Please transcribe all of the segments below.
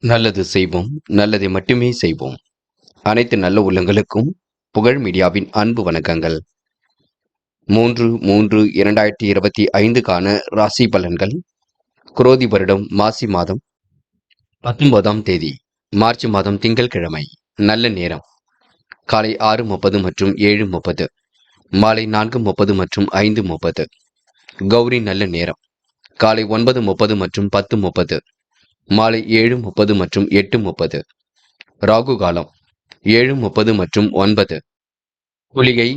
நல்லது செய்வோம், நல்லதை மட்டுமே செய்வோம். அனைத்து நல்ல உள்ளங்களுக்கும் புகழ் மீடியாவின் அன்பு வணக்கங்கள். 3/3/2025க்கான ராசி பலன்கள். குரோதி வருடம் மாசி மாதம் 19ஆம் தேதி மார்ச் மாதம் திங்கட்கிழமை. நல்ல நேரம் காலை 6:30 மற்றும் 7:30, மாலை 4:30 மற்றும் 5:30. கௌரி நல்ல நேரம் காலை 9:30 மற்றும் 10:30, மாலை 7:30 மற்றும் 8:30. ராகு காலம் 7:30 மற்றும் 9. குளிகை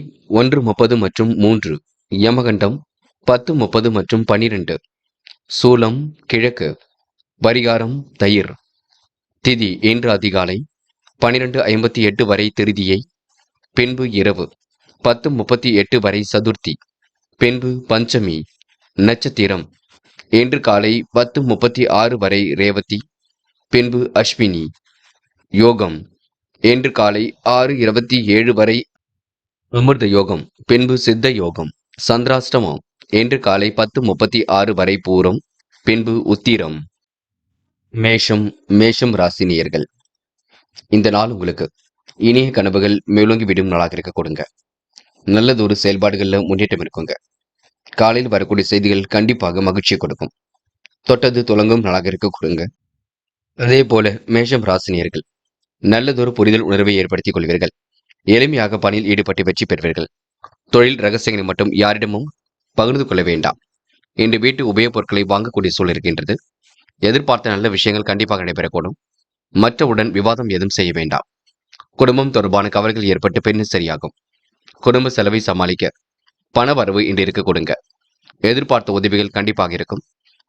1:30 மற்றும் 3. யமகண்டம் 10:30 மற்றும் 12. சூலம் கிழக்கு. பரிகாரம் தயிர். திதி இன்று அதிகாலை 12:58 வரை திருதியை, பின்பு இரவு 10:38 வரை சதுர்த்தி, பின்பு பஞ்சமி. நட்சத்திரம் இன்று காலை 10:36 வரை ரேவதி, பின்பு அஸ்வினி. யோகம் இன்று காலை 6:27 வரை அமிர்த யோகம், பின்பு சித்த யோகம். சந்திராஷ்டமம் இன்று காலை 10:36 வரை பூரம், பின்பு உத்திரம். மேஷம் ராசி நேயர்கள், இந்த நாள் உங்களுக்கு இனிய கனவுகள் மேலோங்கிவிடும் நாளாக இருக்க கொடுங்க. நல்லதொரு செயல்பாடுகள்ல முன்னேற்றம் இருக்குங்க. காலையில் வரக்கூடிய செய்திகள் கண்டிப்பாக மகிழ்ச்சியை கொடுக்கும். தொட்டது துலங்கும் நாளாக இருக்க கொடுங்க. அதே போல மேஷம் ராசினியர்கள் நல்லதொரு புரிதல் உணர்வை ஏற்படுத்திக் கொள்வீர்கள். எளிமையாக பணியில் ஈடுபட்டு வெற்றி பெறுவீர்கள். தொழில் ரகசியங்களை மட்டும் யாரிடமும் பகிர்ந்து கொள்ள வேண்டாம். இன்று வீட்டு உபயோகப் பொருட்களை வாங்கக்கூடிய சூழல் இருக்கின்றது. எதிர்பார்த்த நல்ல விஷயங்கள் கண்டிப்பாக நடைபெறக்கூடும். மற்றவுடன் விவாதம் எதுவும் செய்ய வேண்டாம். குடும்பம் தொடர்பான கவலைகள் ஏற்பட்டு பின்னர் சரியாகும். குடும்ப செலவை சமாளிக்க பண வரவு இன்று இருக்க கொடுங்க. எதிர்பார்த்த உதவிகள் கண்டிப்பாக இருக்கும்.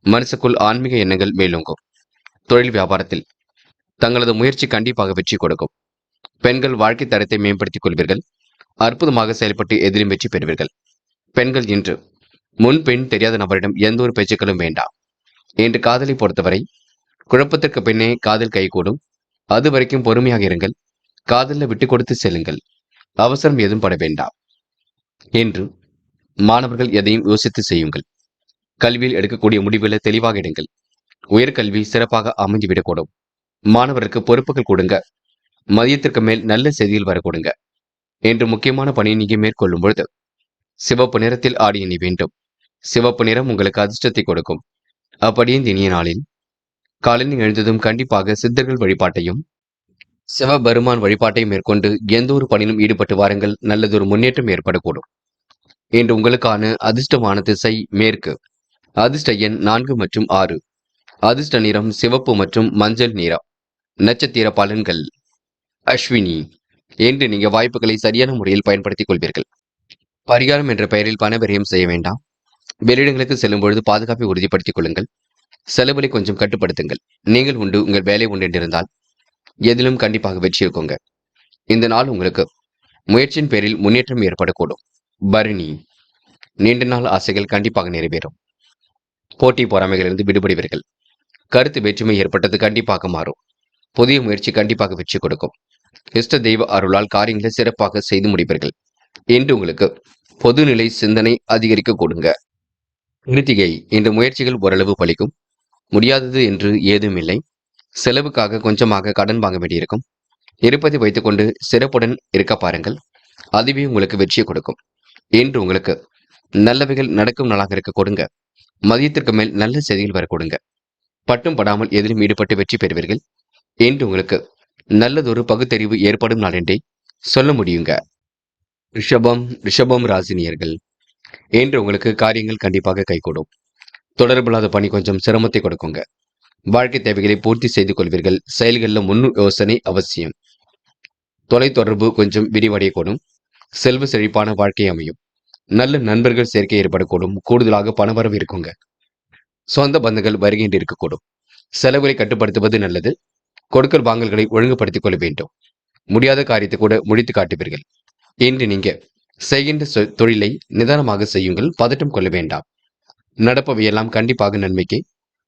மனசுக்குள் ஆன்மீக எண்ணங்கள் மேலோங்கும். தொழில் வியாபாரத்தில் தங்களது முயற்சி கண்டிப்பாக வெற்றி கொடுக்கும். பெண்கள் வாழ்க்கை தரத்தை மேம்படுத்திக் கொள்வீர்கள். அற்புதமாக செயல்பட்டு எதிலும் வெற்றி பெறுவீர்கள். பெண்கள் இன்று முன் பெண் தெரியாத நபரிடம் எந்த ஒரு பேச்சுக்களும் வேண்டாம். இன்று காதலை பொறுத்தவரை குழப்பத்திற்கு பின்னே காதல் கைகூடும். அது வரைக்கும் பொறுமையாக இருங்கள். காதலில் விட்டு கொடுத்து செல்லுங்கள். அவசரம் எதுவும் பட வேண்டாம். இன்று மாணவர்கள் எதையும் யோசித்து செய்யுங்கள். கல்வியில் எடுக்கக்கூடிய முடிவுகளை தெளிவாக எடுங்கள். உயர்கல்வி சிறப்பாக அமைந்துவிடக்கூடும். மாணவருக்கு பொறுப்புகள் கொடுங்க. மதியத்திற்கு மேல் நல்ல செய்திகள் வர கொடுங்க. என்று முக்கியமான பணியை நீங்க மேற்கொள்ளும் பொழுது சிவப்பு நிறத்தில் ஆடி அணி வேண்டும். சிவப்பு நிறம் உங்களுக்கு அதிர்ஷ்டத்தை கொடுக்கும். அப்படியே இந்த இனிய நாளில் காலையில் எழுந்ததும் கண்டிப்பாக சித்தர்கள் வழிபாட்டையும் சிவபெருமான் வழிபாட்டையும் மேற்கொண்டு எந்த ஒரு பணியிலும் ஈடுபட்டு வாருங்கள். நல்லதொரு முன்னேற்றம் ஏற்படக்கூடும். இன்று உங்களுக்கான அதிர்ஷ்டமான திசை மேற்கு. அதிர்ஷ்ட எண் 4 மற்றும் 6. அதிர்ஷ்ட நிறம் சிவப்பு மற்றும் மஞ்சள் நிறம். நட்சத்திர பலன்கள். அஸ்வினி. இன்று நீங்க வாய்ப்புகளை சரியான முறையில் பயன்படுத்திக் கொள்வீர்கள். பரிகாரம் என்ற பெயரில் பண விரயம் செய்ய வேண்டாம். வெளியிடங்களுக்கு செல்லும் பொழுது பாதுகாப்பை உறுதிப்படுத்திக் கொள்ளுங்கள். செலவுகளை கொஞ்சம் கட்டுப்படுத்துங்கள். நீங்கள் உண்டு, உங்கள் வேலை உண்டு என்றிருந்தால் எதிலும் கண்டிப்பாக வெற்றி இருக்குங்க. இந்த நாள் உங்களுக்கு முயற்சியின் பேரில் முன்னேற்றம் ஏற்படக்கூடும். பரணி. நீண்ட நாள் ஆசைகள் கண்டிப்பாக நிறைவேறும். போட்டி பொறாமைகளிலிருந்து விடுபடுவீர்கள். கருத்து வேற்றுமை ஏற்பட்டது கண்டிப்பாக மாறும். புதிய முயற்சி கண்டிப்பாக வெற்றி கொடுக்கும். இஷ்ட தெய்வ அருளால் காரியங்களை சிறப்பாக செய்து முடிப்பீர்கள். இன்று உங்களுக்கு பொதுநிலை சிந்தனை அதிகரிக்க கொடுங்க. கிருத்திகை. இன்று முயற்சிகள் ஓரளவு பலிக்கும். முடியாதது என்று ஏதும் இல்லை. செலவுக்காக கொஞ்சமாக கடன் வாங்க வேண்டியிருக்கும். இருப்பதை வைத்துக்கொண்டு சிறப்புடன் இருக்க பாருங்கள். அதுவே உங்களுக்கு வெற்றியை கொடுக்கும். இன்று உங்களுக்கு நல்லவைகள் நடக்கும் நாளாக இருக்க கொடுங்க. மதியத்திற்கு மேல் நல்ல செய்திகள் வர கொடுங்க. பட்டும் படாமல் எதிலும் ஈடுபட்டு வெற்றி பெறுவீர்கள். இன்று உங்களுக்கு நல்லதொரு பகுத்தறிவு ஏற்படும் நாள் என்றே சொல்ல முடியுங்க. ரிஷபம் ராசினியர்கள், இன்று உங்களுக்கு காரியங்கள் கண்டிப்பாக கைகூடும். தொடர்பில்லாத பணி கொஞ்சம் சிரமத்தை கொடுக்குங்க. வாழ்க்கை தேவைகளை பூர்த்தி செய்து கொள்வீர்கள். செயல்களில் முன் யோசனை அவசியம். தொலைத்தொடர்பு கொஞ்சம் விரிவடையக்கூடும். செல்வ செழிப்பான வாழ்க்கை அமையும். நல்ல நண்பர்கள் சேர்க்கை ஏற்படக்கூடும். கூடுதலாக பணவரவு இருக்குங்க. சொந்த பந்தங்கள் வருகின்ற இருக்கக்கூடும். செலவுகளை கட்டுப்படுத்துவது நல்லது. கொடுக்கல் வாங்கல்களை ஒழுங்குபடுத்திக் கொள்ள வேண்டும். முடியாத காரியத்தை கூட முடித்து காட்டுவீர்கள். இன்று நீங்க செய்கின்ற தொழிலை நிதானமாக செய்யுங்கள். பதட்டம் கொள்ள வேண்டாம். நடப்பவையெல்லாம் கண்டிப்பாக நன்மைக்கு.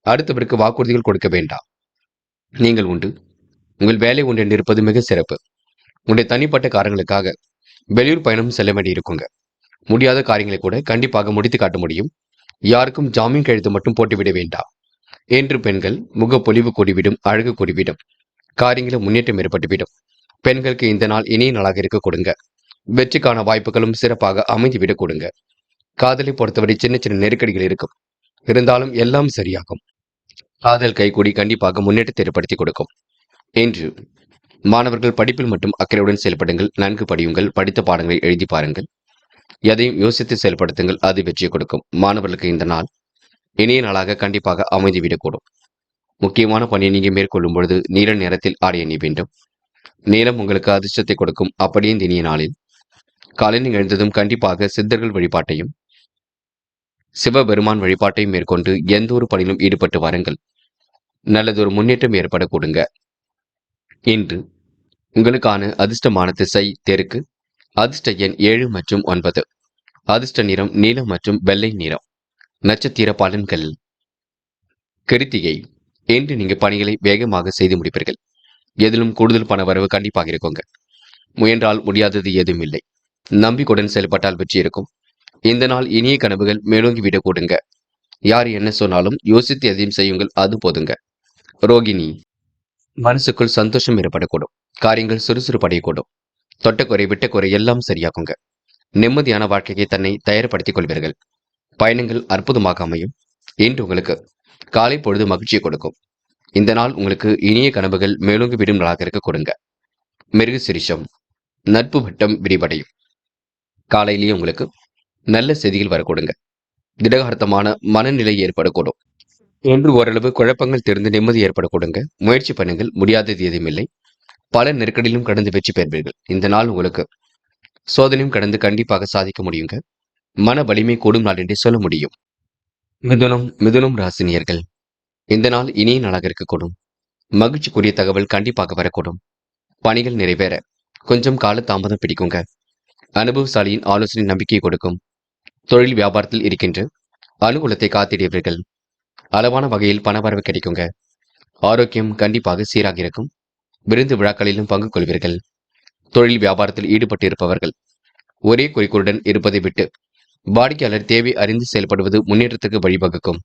அடுத்தவருக்கு வாக்குறுதிகள் கொடுக்க வேண்டாம். நீங்கள் உண்டு, உங்கள் வேலை உண்டு என்று இருப்பது மிக சிறப்பு. உங்களுடைய தனிப்பட்ட காரணங்களுக்காக வெளியூர் பயணம் செல்ல வேண்டி இருக்குங்க. முடியாத காரியங்களை கூட கண்டிப்பாக முடித்து காட்ட முடியும். யாருக்கும் ஜாமீன் கழுத்து மட்டும் போட்டுவிட வேண்டாம். இன்று பெண்கள் முகப்பொலிவு கூடிவிடும், அழகு கூடிவிடும், காரியங்களில் முன்னேற்றம் ஏற்பட்டுவிடும். பெண்களுக்கு இந்த நாள் இனிய நாளாக இருக்க கொடுங்க. வெற்றிக்கான வாய்ப்புகளும் சிறப்பாக அமைந்துவிடக் கொடுங்க. காதலை பொறுத்தவரை சின்ன சின்ன நெருக்கடிகள் இருக்கும், இருந்தாலும் எல்லாம் சரியாகும். காதல் கைகூடி கண்டிப்பாக முன்னேற்றத்தை ஏற்படுத்தி கொடுக்கும். இன்று மாணவர்கள் படிப்பில் மட்டும் அக்கறையுடன் செயல்படுங்கள். நன்கு படியுங்கள். படித்த பாடங்களை எழுதி பாருங்கள். எதையும் யோசித்து செயல்படுத்துங்கள். அது வெற்றியை கொடுக்கும். மாணவர்களுக்கு இந்த நாள் இனிய நாளாக கண்டிப்பாக அமைந்துவிடக்கூடும். முக்கியமான பணியை நீங்க மேற்கொள்ளும் பொழுது நீல நிறத்தில் ஆடை அணிய வேண்டும். நீலம் உங்களுக்கு அதிர்ஷ்டத்தை கொடுக்கும். அப்படியே இந்த இனிய நாளில் காலையில் எழுந்ததும் கண்டிப்பாக சித்தர்கள் வழிபாட்டையும் சிவபெருமான் வழிபாட்டையும் மேற்கொண்டு எந்த ஒரு பணியிலும் ஈடுபட்டு வாருங்கள். நல்லதொரு முன்னேற்றம் ஏற்பட கொடுங்க. இன்று உங்களுக்கான அதிர்ஷ்டமான திசை தெற்கு. அதிர்ஷ்ட எண் 7 மற்றும் 9. அதிர்ஷ்ட நிறம் நீலம் மற்றும் வெள்ளை நிறம். நட்சத்திர பலன்கள். கிருத்திகை. இன்று நீங்க பணிகளை வேகமாக செய்து முடிப்பீர்கள். எதிலும் கூடுதல் பண வரவு கண்டிப்பாக இருக்குங்க. முயன்றால் முடியாதது எதுவும் இல்லை. நம்பிக்கையுடன் செயல்பட்டால் வெற்றி இருக்கும். இந்த நாள் இனிய கனவுகள் மேலோங்கி விட கொடுங்க. யார் என்ன சொன்னாலும் யோசித்து எதையும் செய்யுங்கள், அது போதுங்க. ரோகிணி. மனசுக்குள் சந்தோஷம் ஏற்படக்கூடும். காரியங்கள் சுறுசுறுப்படையக்கூடும். தொட்டக்குறை விட்டக்குறை எல்லாம் சரியாகுங்க. நிம்மதியான வாழ்க்கையை தன்னை தயார்படுத்திக் கொள்வீர்கள். பயணங்கள் அற்புதமாக அமையும். இன்று உங்களுக்கு காலை பொழுது மகிழ்ச்சியை கொடுக்கும். இந்த நாள் உங்களுக்கு இனிய கனவுகள் மேலோங்கி விடும் நாளாக இருக்க கொடுங்க. மிருக சிரிஷம். நட்பு வட்டம் விரிவடையும். காலையிலேயே உங்களுக்கு நல்ல செய்திகள் வர கொடுங்க. திடகார்த்தமான மனநிலை ஏற்படக்கூடும். என்று ஓரளவு குழப்பங்கள் தெரிந்து நிம்மதி ஏற்பட கொடுங்க. முயற்சி பண்ணுங்கள், முடியாதது எதுவும் இல்லை. பல நெருக்கடியிலும் கடந்து வெற்றி பெறுவீர்கள். இந்த நாள் உங்களுக்கு சோதனையும் கடந்து கண்டிப்பாக சாதிக்க முடியுங்க. மன வலிமை கூடும் நாள் என்றே சொல்ல முடியும். மிதுனம் ராசினியர்கள். இந்த நாள் இனிய நாளாக இருக்கக்கூடும். மகிழ்ச்சிக்குரிய தகவல் கண்டிப்பாக வரக்கூடும். பணிகள் நிறைவேற கொஞ்சம் கால தாமதம் பிடிக்குங்க. அனுபவசாலியின் ஆலோசனை நம்பிக்கையை கொடுக்கும். தொழில் வியாபாரத்தில் இருக்கின்ற அனுகூலத்தை காத்திடுவீர்கள். அளவான வகையில் பணவரவு கிடைக்குங்க. ஆரோக்கியம் கண்டிப்பாக சீராக இருக்கும். விருந்து விழாக்களிலும் பங்கு கொள்வீர்கள். தொழில் வியாபாரத்தில் ஈடுபட்டு இருப்பவர்கள் ஒரே குறிக்கோளுடன் இருப்பதை விட்டு வாடிக்கையாளர் தேவை அறிந்து செயல்படுவது முன்னேற்றத்துக்கு வழிவகுக்கும்.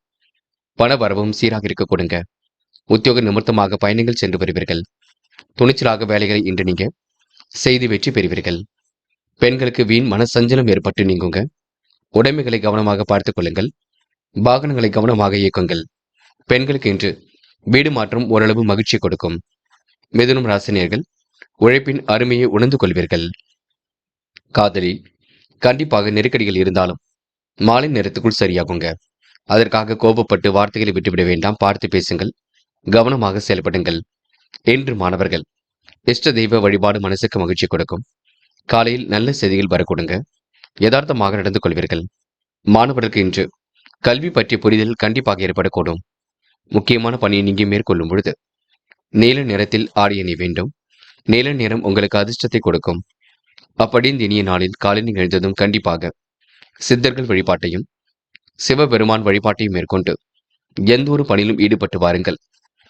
பண வரவும் சீராக இருக்க கொடுங்க. உத்தியோக நிமித்தமாக பயணங்கள் சென்று வருவீர்கள். துணிச்சலாக வேலைகளை இன்று நீங்க செய்து வெற்றி பெறுவீர்கள். பெண்களுக்கு வீண் மனசஞ்சலம் ஏற்பட்டு நீங்குங்க. உடைமைகளை கவனமாக பார்த்துக் கொள்ளுங்கள். வாகனங்களை கவனமாக இயக்குங்கள். பெண்களுக்கு இன்று வீடு மாற்றம் ஓரளவு மகிழ்ச்சி கொடுக்கும். மிதுனம் ராசினியர்கள் உழைப்பின் அருமையை உணர்ந்து கொள்வீர்கள். காதலில் கண்டிப்பாக நெருக்கடிகள் இருந்தாலும் மாலை நேரத்துக்குள் சரியாகுங்க. அதற்காக கோபப்பட்டு வார்த்தைகளை விட்டுவிட வேண்டாம். பார்த்து பேசுங்கள். கவனமாக செயல்படுங்கள். இன்று மாணவர்கள் இஷ்ட தெய்வ வழிபாடு மனசுக்கு மகிழ்ச்சி கொடுக்கும். காலையில் நல்ல செய்திகள் வரக்கூடுங்க. யதார்த்தமாக நடந்து கொள்வீர்கள். மாணவர்களுக்கு இன்று கல்வி பற்றிய புரிதல் கண்டிப்பாக ஏற்படக்கூடும். முக்கியமான பணியை நீங்க மேற்கொள்ளும் பொழுது நீல நிறத்தில் ஆடை அணிய வேண்டும். நீல நிறம் உங்களுக்கு அதிர்ஷ்டத்தை கொடுக்கும். அப்படி இந்த இனிய நாளில் காலையில் எழுந்ததும் கண்டிப்பாக சித்தர்கள் வழிபாட்டையும் சிவபெருமான் வழிபாட்டையும் மேற்கொண்டு எந்த ஒரு பணியிலும் ஈடுபட்டு வாருங்கள்.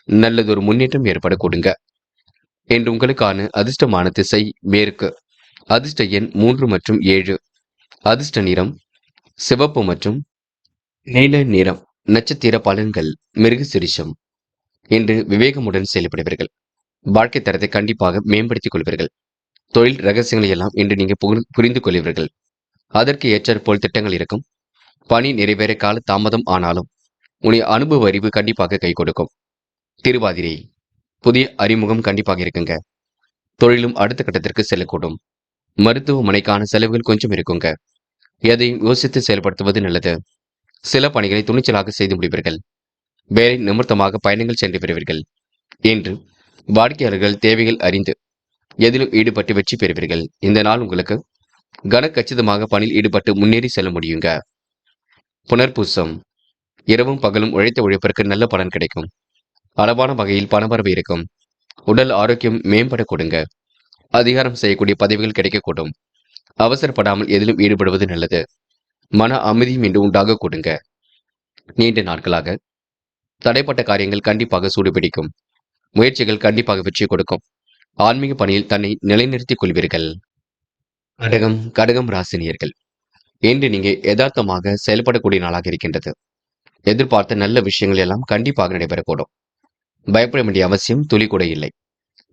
நல்லதொரு முன்னேற்றம் ஏற்பட கொடுங்க. என்று உங்களுக்கான அதிர்ஷ்டமான திசை மேற்கு. அதிர்ஷ்ட எண் 3 மற்றும் 7. அதிர்ஷ்ட நிறம் சிவப்பு மற்றும் நீல நிறம். நட்சத்திர பலன்கள். மிருக சிரிஷம். இன்று விவேகமுடன் செயல்படுவீர்கள். வாழ்க்கை தரத்தை கண்டிப்பாக மேம்படுத்திக் கொள்வீர்கள். தொழில் ரகசியங்களை எல்லாம் இன்று நீங்க புரிந்து கொள்வீர்கள். அதற்கு ஏற்றாற்போல் திட்டங்கள் இருக்கும். பணி நிறைவேற கால தாமதம் ஆனாலும் உடைய அனுபவ அறிவு கண்டிப்பாக கை கொடுக்கும். திருவாதிரை. புதிய அறிமுகம் கண்டிப்பாக இருக்குங்க. தொழிலும் அடுத்த கட்டத்திற்கு செல்லக்கூடும். மருத்துவமனைக்கான செலவுகள் கொஞ்சம் இருக்குங்க. எதையும் யோசித்து செயல்படுத்துவது நல்லது. சில பணிகளை துணிச்சலாக செய்து முடிப்பீர்கள். வேலை நிமித்தமாக பயணங்கள் சென்று பெறுவீர்கள். என்று வாடிக்கையாளர்கள் தேவைகள் அறிந்து எதிலும் ஈடுபட்டு வெற்றி பெறுவீர்கள். இந்த நாள் உங்களுக்கு கனக்கச்சிதமாக பணியில் ஈடுபட்டு முன்னேறி செல்ல முடியுங்க. புனர்பூசம். இரவும் பகலும் உழைத்த உழைப்பிற்கு நல்ல பலன் கிடைக்கும். அளவான வகையில் பணவரவு இருக்கும். உடல் ஆரோக்கியம் மேம்பட கொடுங்க. அதிகாரம் செய்யக்கூடிய பதவிகள் கிடைக்கக்கூடும். அவசரப்படாமல் எதிலும் ஈடுபடுவது நல்லது. மன அமைதியும் இன்று உண்டாக கொடுங்க. நீண்ட நாட்களாக தடைப்பட்ட காரியங்கள் கண்டிப்பாக சூடுபிடிக்கும். முயற்சிகள் கண்டிப்பாக வெற்றி கொடுக்கும். ஆன்மீக பணியில் தன்னை நிலைநிறுத்திக் கொள்வீர்கள். கடகம் ராசினியர்கள். இன்று நீங்க யதார்த்தமாக செயல்படக்கூடிய நாளாக இருக்கின்றது. எதிர்பார்த்த நல்ல விஷயங்கள் எல்லாம் கண்டிப்பாக நடைபெறக்கூடும். பயப்பட வேண்டிய அவசியம் துளி கூட இல்லை.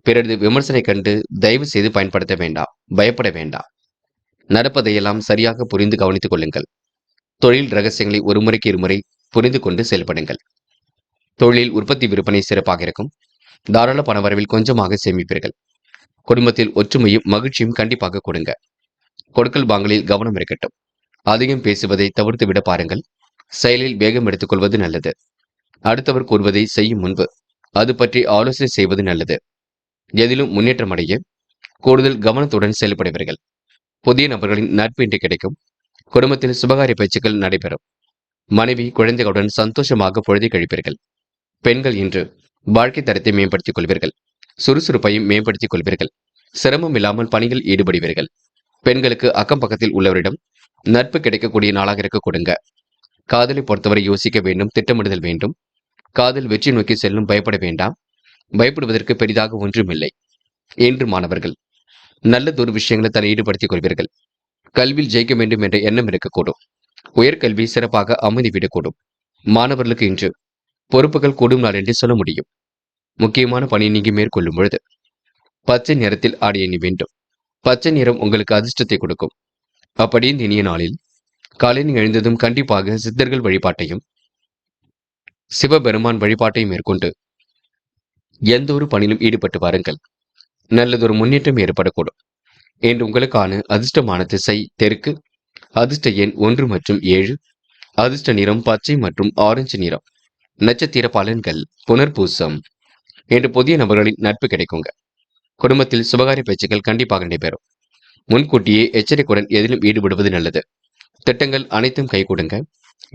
பிறரது விமர்சனை கண்டு தயவு செய்து பயன்படுத்த வேண்டாம். பயப்பட வேண்டாம். நடப்பதையெல்லாம் சரியாக புரிந்து கவனித்துக் கொள்ளுங்கள். தொழில் ரகசியங்களை ஒரு முறைக்கு இருமுறை புரிந்து கொண்டு செயல்படுங்கள். தொழில் உற்பத்தி விற்பனை சிறப்பாக இருக்கும். தாராள பணவரவில் கொஞ்சமாக சேமிப்பீர்கள். குடும்பத்தில் ஒற்றுமையும் மகிழ்ச்சியும் கண்டிப்பாக கொடுங்க. கொடுக்கல் வாங்கலில் கவனம் இருக்கட்டும். அதிகம் பேசுவதை தவிர்த்து விட பாருங்கள். செயலில் வேகம் எடுத்துக் கொள்வது நல்லது. அடுத்தவர் கூறுவதை செய்யும் முன்பு அது பற்றி ஆலோசனை செய்வது நல்லது. எதிலும் முன்னேற்றம் அடைய கூடுதல் கவனத்துடன் செயல்படுவீர்கள். புதிய நபர்களின் நட்பு இன்று கிடைக்கும். குடும்பத்தில் சுபகாரிய பேச்சுக்கள் நடைபெறும். மனைவி குழந்தைகளுடன் சந்தோஷமாக பொழுதை கழிப்பீர்கள். பெண்கள் இன்று வாழ்க்கை தரத்தை மேம்படுத்திக் கொள்வீர்கள். சுறுசுறுப்பையும் மேம்படுத்திக் கொள்வீர்கள். சிரமம் இல்லாமல் பணியில் ஈடுபடுவீர்கள். பெண்களுக்கு அக்கம் பக்கத்தில் உள்ளவரிடம் நட்பு கிடைக்கக்கூடிய நாளாக இருக்க கொடுங்க. காதலை பொறுத்தவரை யோசிக்க வேண்டும், திட்டமிடுதல் வேண்டும். காதல் வெற்றி நோக்கி செல்லும். பயப்பட வேண்டாம். பயப்படுவதற்கு பெரிதாக ஒன்றுமில்லை. என்று மாணவர்கள் நல்லதொரு விஷயங்களை தன்னை ஈடுபடுத்திக் கொள்வீர்கள். கல்வியில் ஜெயிக்க வேண்டும் என்ற எண்ணம் இருக்கக்கூடும். உயர்கல்வி சிறப்பாக அமைந்துவிடக்கூடும். மாணவர்களுக்கு இன்று பொறுப்புகள் கூடும் நாள் என்று சொல்ல முடியும். முக்கியமான பணி நீங்கி மேற்கொள்ளும் பொழுது பச்சை நிறத்தில் ஆடை அணி வேண்டும். பச்சை நிறம் உங்களுக்கு அதிர்ஷ்டத்தை கொடுக்கும். அப்படி இந்த இனிய நாளில் காலையில் எழுந்ததும் கண்டிப்பாக சித்தர்கள் வழிபாட்டையும் சிவபெருமான் வழிபாட்டையும் மேற்கொண்டு எந்த ஒரு பணியிலும் ஈடுபட்டு வாருங்கள். நல்லதொரு முன்னேற்றம் ஏற்படக்கூடும். என்று உங்களுக்கான அதிர்ஷ்டமான திசை தெற்கு. அதிர்ஷ்ட எண் 1 மற்றும் 7. அதிர்ஷ்ட நிறம் பச்சை மற்றும் ஆரஞ்சு நிறம். நட்சத்திர பலன்கள் புனர்பூசம். என்று புதிய நபர்களின் நட்பு கிடைக்குங்க. குடும்பத்தில் சுபகாரிய பேச்சுக்கள் கண்டிப்பாக நடைபெறும். முன்கூட்டியே எச்சரிக்கையுடன் எதிலும் ஈடுபடுவது நல்லது. திட்டங்கள் அனைத்தும் கைகூடுங்க.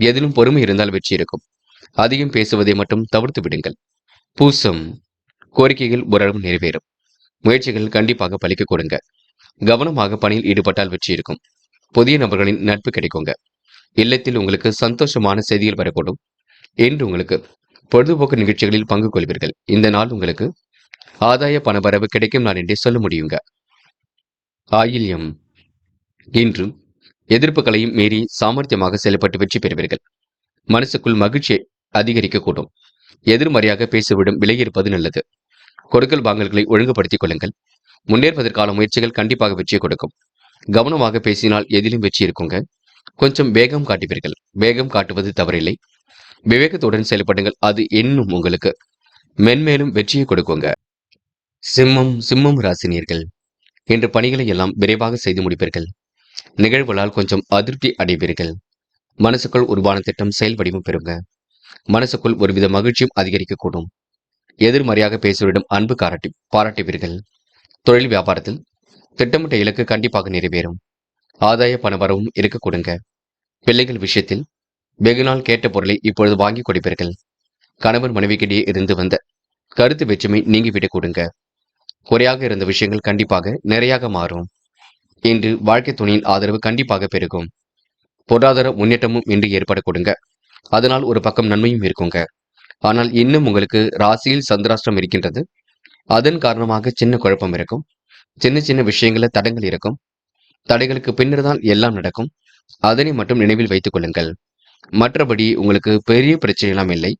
எதிலும் பொறுமை இருந்தால் வெற்றி இருக்கும். அதிகம் பேசுவதை மட்டும் தவிர்த்து விடுங்கள். பூசம். கோரிக்கைகள் ஓரளவு நிறைவேறும். முயற்சிகள் கண்டிப்பாக பலிக்க கொடுங்க. கவனமாக பணியில் ஈடுபட்டால் வெற்றி இருக்கும். புதிய நபர்களின் நட்பு கிடைக்குங்க. இல்லத்தில் உங்களுக்கு சந்தோஷமான செய்திகள் வரக்கூடும். என்று உங்களுக்கு பொழுதுபோக்கு நிகழ்ச்சிகளில் பங்கு கொள்வீர்கள். இந்த நாள் உங்களுக்கு ஆதாய பணவரவு கிடைக்கும் நாள் என்றே சொல்ல முடியுங்க. ஆயில்யம். இன்று எதிர்ப்புகளையும் மீறி சாமர்த்தியமாக செயல்பட்டு வெற்றி பெறுவீர்கள். மனசுக்குள் மகிழ்ச்சி அதிகரிக்கக்கூடும். எதிர்மறையாக பேசிவிடும் விலகியிருப்பது நல்லது. கொடுக்கல் வாங்கல்களை ஒழுங்குபடுத்திக் கொள்ளுங்கள். முன்னேறுவதற்கான முயற்சிகள் கண்டிப்பாக வெற்றியை கொடுக்கும். கவனமாக பேசினால் எதிலும் வெற்றி இருக்குங்க. கொஞ்சம் வேகம் காட்டுவீர்கள். வேகம் காட்டுவது தவறில்லை. விவேகத்துடன் செயல்படுங்கள். அது இன்னும் உங்களுக்கு மென்மேலும் வெற்றியை கொடுக்குங்க. சிம்மம் ராசினியர்கள் இன்று பணிகளை எல்லாம் விரைவாக செய்து முடிப்பீர்கள். நிகழ்வுகளால் கொஞ்சம் அதிருப்தி அடைவீர்கள். மனசுக்குள் உருவான திட்டம் செயல் வடிவம் பெறுங்க. மனசுக்குள் ஒருவித மகிழ்ச்சியும் அதிகரிக்கக்கூடும். எதிர்மறையாக பேசுவரிடம் அன்பு பாராட்டுவீர்கள். தொழில் வியாபாரத்தில் திட்டமிட்ட இலக்கு கண்டிப்பாக நிறைவேறும். ஆதாய பண வரவும் இருக்க கொடுங்க. பிள்ளைகள் விஷயத்தில் வெகுநாள் கேட்ட பொருளை இப்பொழுது வாங்கி கொடுப்பீர்கள். கணவன் மனைவிக்கிடையே இருந்து வந்த கருத்து வேற்றுமை நீங்கிவிடக் கொடுங்க. குறையாக இருந்த விஷயங்கள் கண்டிப்பாக நிறையாக மாறும். இன்று வாழ்க்கை துணையின் ஆதரவு கண்டிப்பாக பெருகும். பொருளாதார முன்னேற்றமும் இன்று ஏற்பட கொடுங்க. அதனால் ஒரு பக்கம் நன்மையும் இருக்குங்க. ஆனால் இன்னும் உங்களுக்கு ராசியில் சந்திராஷ்டிரம் இருக்கின்றது. அதன் காரணமாக சின்ன குழப்பம் இருக்கும். சின்ன சின்ன விஷயங்கள தடங்கள் இருக்கும். தடைகளுக்கு பின்னர் தான் எல்லாம் நடக்கும். அதனை மட்டும் நினைவில் வைத்துக் கொள்ளுங்கள். மற்றபடி உங்களுக்கு பெரிய பிரச்சனையெல்லாம் இல்லை.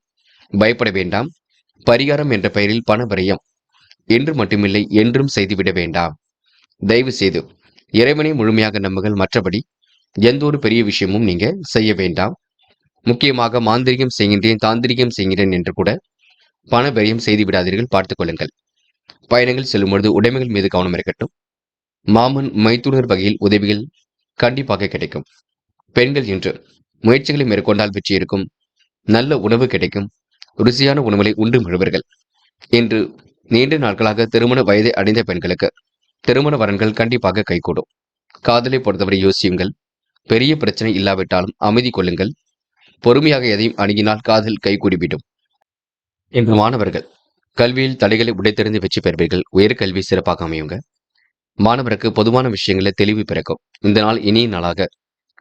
பயப்பட வேண்டாம். பரிகாரம் என்ற பெயரில் பண விரயம் என்று மட்டுமில்லை, என்றும் செய்துவிட வேண்டாம். தயவு செய்து இறைவனை முழுமையாக நம்புங்கள். மற்றபடி எந்த ஒரு பெரிய விஷயமும் நீங்க செய்ய வேண்டாம். முக்கியமாக மாந்திரிகம் செய்கின்றேன், தாந்திரிகம் செய்கின்றேன் என்று கூட பண விரயம் செய்து விடாதீர்கள். பார்த்துக் கொள்ளுங்கள். பயணங்கள் செல்லும் பொழுது உடைமைகள் மீது கவனம் இருக்கட்டும். மாமன் மைத்துனர் வகையில் உதவிகள் கண்டிப்பாக கிடைக்கும். பெண்கள் இன்று முயற்சிகளை மேற்கொண்டால் வெற்றி இருக்கும். நல்ல உணவு கிடைக்கும். ருசியான உணவுகளை உண்டு முழுவர்கள். இன்று நீண்ட நாட்களாக திருமண வயதை அடைந்த பெண்களுக்கு திருமண வரன்கள் கண்டிப்பாக கைகூடும். காதலை பொறுத்தவரை யோசியுங்கள். பெரிய பிரச்சனை இல்லாவிட்டாலும் அமைதி கொள்ளுங்கள். பொறுமையாக எதையும் அணுகினால் காதல் கைகூடிவிடும். இன்று மாணவர்கள் கல்வியில் தடைகளை உடைத்தெறிந்து வெற்றி பெறுவீர்கள். உயர்கல்வி சிறப்பாக அமையுங்க. மாணவருக்கு பொதுவான விஷயங்களில் தெளிவு பிறக்கும். இந்த நாள் இனிய நாளாக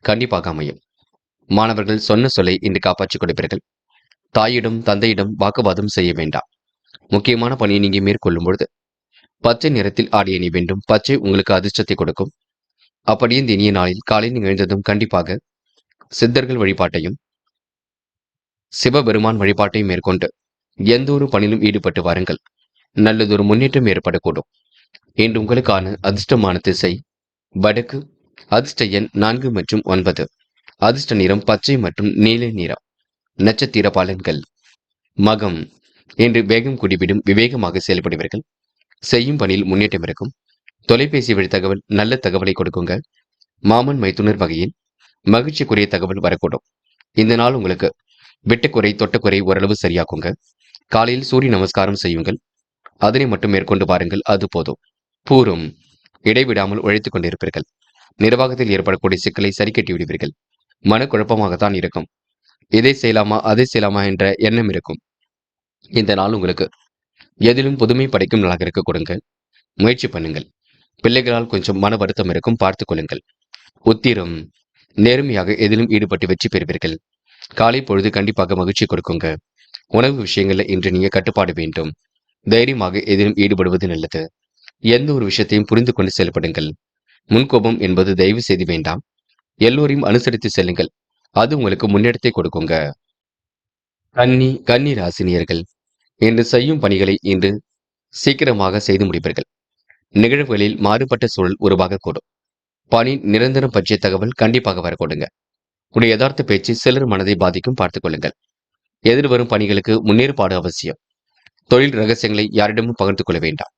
கண்டிப்பாக அமையும். மாணவர்கள் சொன்ன சொல்லை இன்று காப்பாற்றிக் கொடுப்பீர்கள். தாயிடம் தந்தையிடம் வாக்குவாதம் செய்ய வேண்டாம். முக்கியமான பணியை நீங்க மேற்கொள்ளும் பொழுது பச்சை நிறத்தில் ஆடை அணி வேண்டும். பச்சை உங்களுக்கு அதிர்ஷ்டத்தை கொடுக்கும். அப்படியே இந்த இனிய நாளில் காலையில் எழுந்ததும் கண்டிப்பாக சித்தர்கள் வழிபாட்டையும் சிவபெருமான் வழிபாட்டை மேற்கொண்டு எந்த ஒரு பணியிலும் ஈடுபட்டு வாருங்கள். நல்லதொரு முன்னேற்றம் ஏற்படக்கூடும். இன்று உங்களுக்கான அதிர்ஷ்டமான திசை வடக்கு. அதிர்ஷ்ட எண் 4 மற்றும் 9. அதிர்ஷ்ட நிறம் பச்சை மற்றும் நீல நிறம். நட்சத்திர பலன்கள். மகம். இன்று வேகம் குடிவிடும் விவேகமாக செயல்படுவீர்கள். செய்யும் பணியில் முன்னேற்றம் இருக்கும். தொலைபேசி வழி தகவல் நல்ல தகவலை கொடுக்குங்க. மாமன் மைத்துனர் வகையில் மகிழ்ச்சிக்குரிய தகவல் வரக்கூடும். இந்த நாள் உங்களுக்கு வெட்டுக்குறை தொட்டக்குறை ஓரளவு சரியாக்குங்க. காலையில் சூரிய நமஸ்காரம் செய்யுங்கள். அதனை மட்டும் மேற்கொண்டு பாருங்கள், அது போதும். பூரம். இடைவிடாமல் உழைத்துக் கொண்டிருப்பீர்கள். நிர்வாகத்தில் ஏற்படக்கூடிய சிக்கலை சரி கட்டி விடுவீர்கள். மனக்குழப்பமாகத்தான் இருக்கும். இதை செய்யலாமா அதை செய்யலாமா என்ற எண்ணம் இருக்கும். இந்த நாள் உங்களுக்கு எதிலும் புதுமை படைக்கும் நாளாக இருக்க கொடுங்க. முயற்சி பண்ணுங்கள். பிள்ளைகளால் கொஞ்சம் மன வருத்தம் இருக்கும், பார்த்துக் கொள்ளுங்கள். உத்திரம். நேர்மையாக எதிலும் ஈடுபட்டு வெற்றி பெறுவீர்கள். காலை பொழுது கண்டிப்பாக மகிழ்ச்சி கொடுக்குங்க. உணவு விஷயங்கள்ல இன்று நீங்க கட்டுப்பாடு வேண்டும். தைரியமாக எதிலும் ஈடுபடுவது நல்லது. எந்த ஒரு விஷயத்தையும் புரிந்து கொண்டு செயல்படுங்கள். முன்கோபம் என்பது தயவு செய்து வேண்டாம். எல்லோரையும் அனுசரித்து செல்லுங்கள். அது உங்களுக்கு முன்னேற்றத்தை கொடுக்குங்க. கன்னி ராசினியர்கள் இன்று செய்யும் பணிகளை இன்று சீக்கிரமாக செய்து முடிப்பீர்கள். நிகழ்வுகளில் மாறுபட்ட சூழல் உருவாகக்கூடும். பணி நிரந்தரம் பற்றிய தகவல் கண்டிப்பாக வரக்கூடுங்க. உடைய யதார்த்த பேச்சு சிலர் மனதை பாதிக்கும், பார்த்துக் கொள்ளுங்கள். எதிர்வரும் பணிகளுக்கு முன்னேற்பாடு அவசியம். தொழில் ரகசியங்களை யாரிடமும் பகிர்ந்து கொள்ள வேண்டாம்.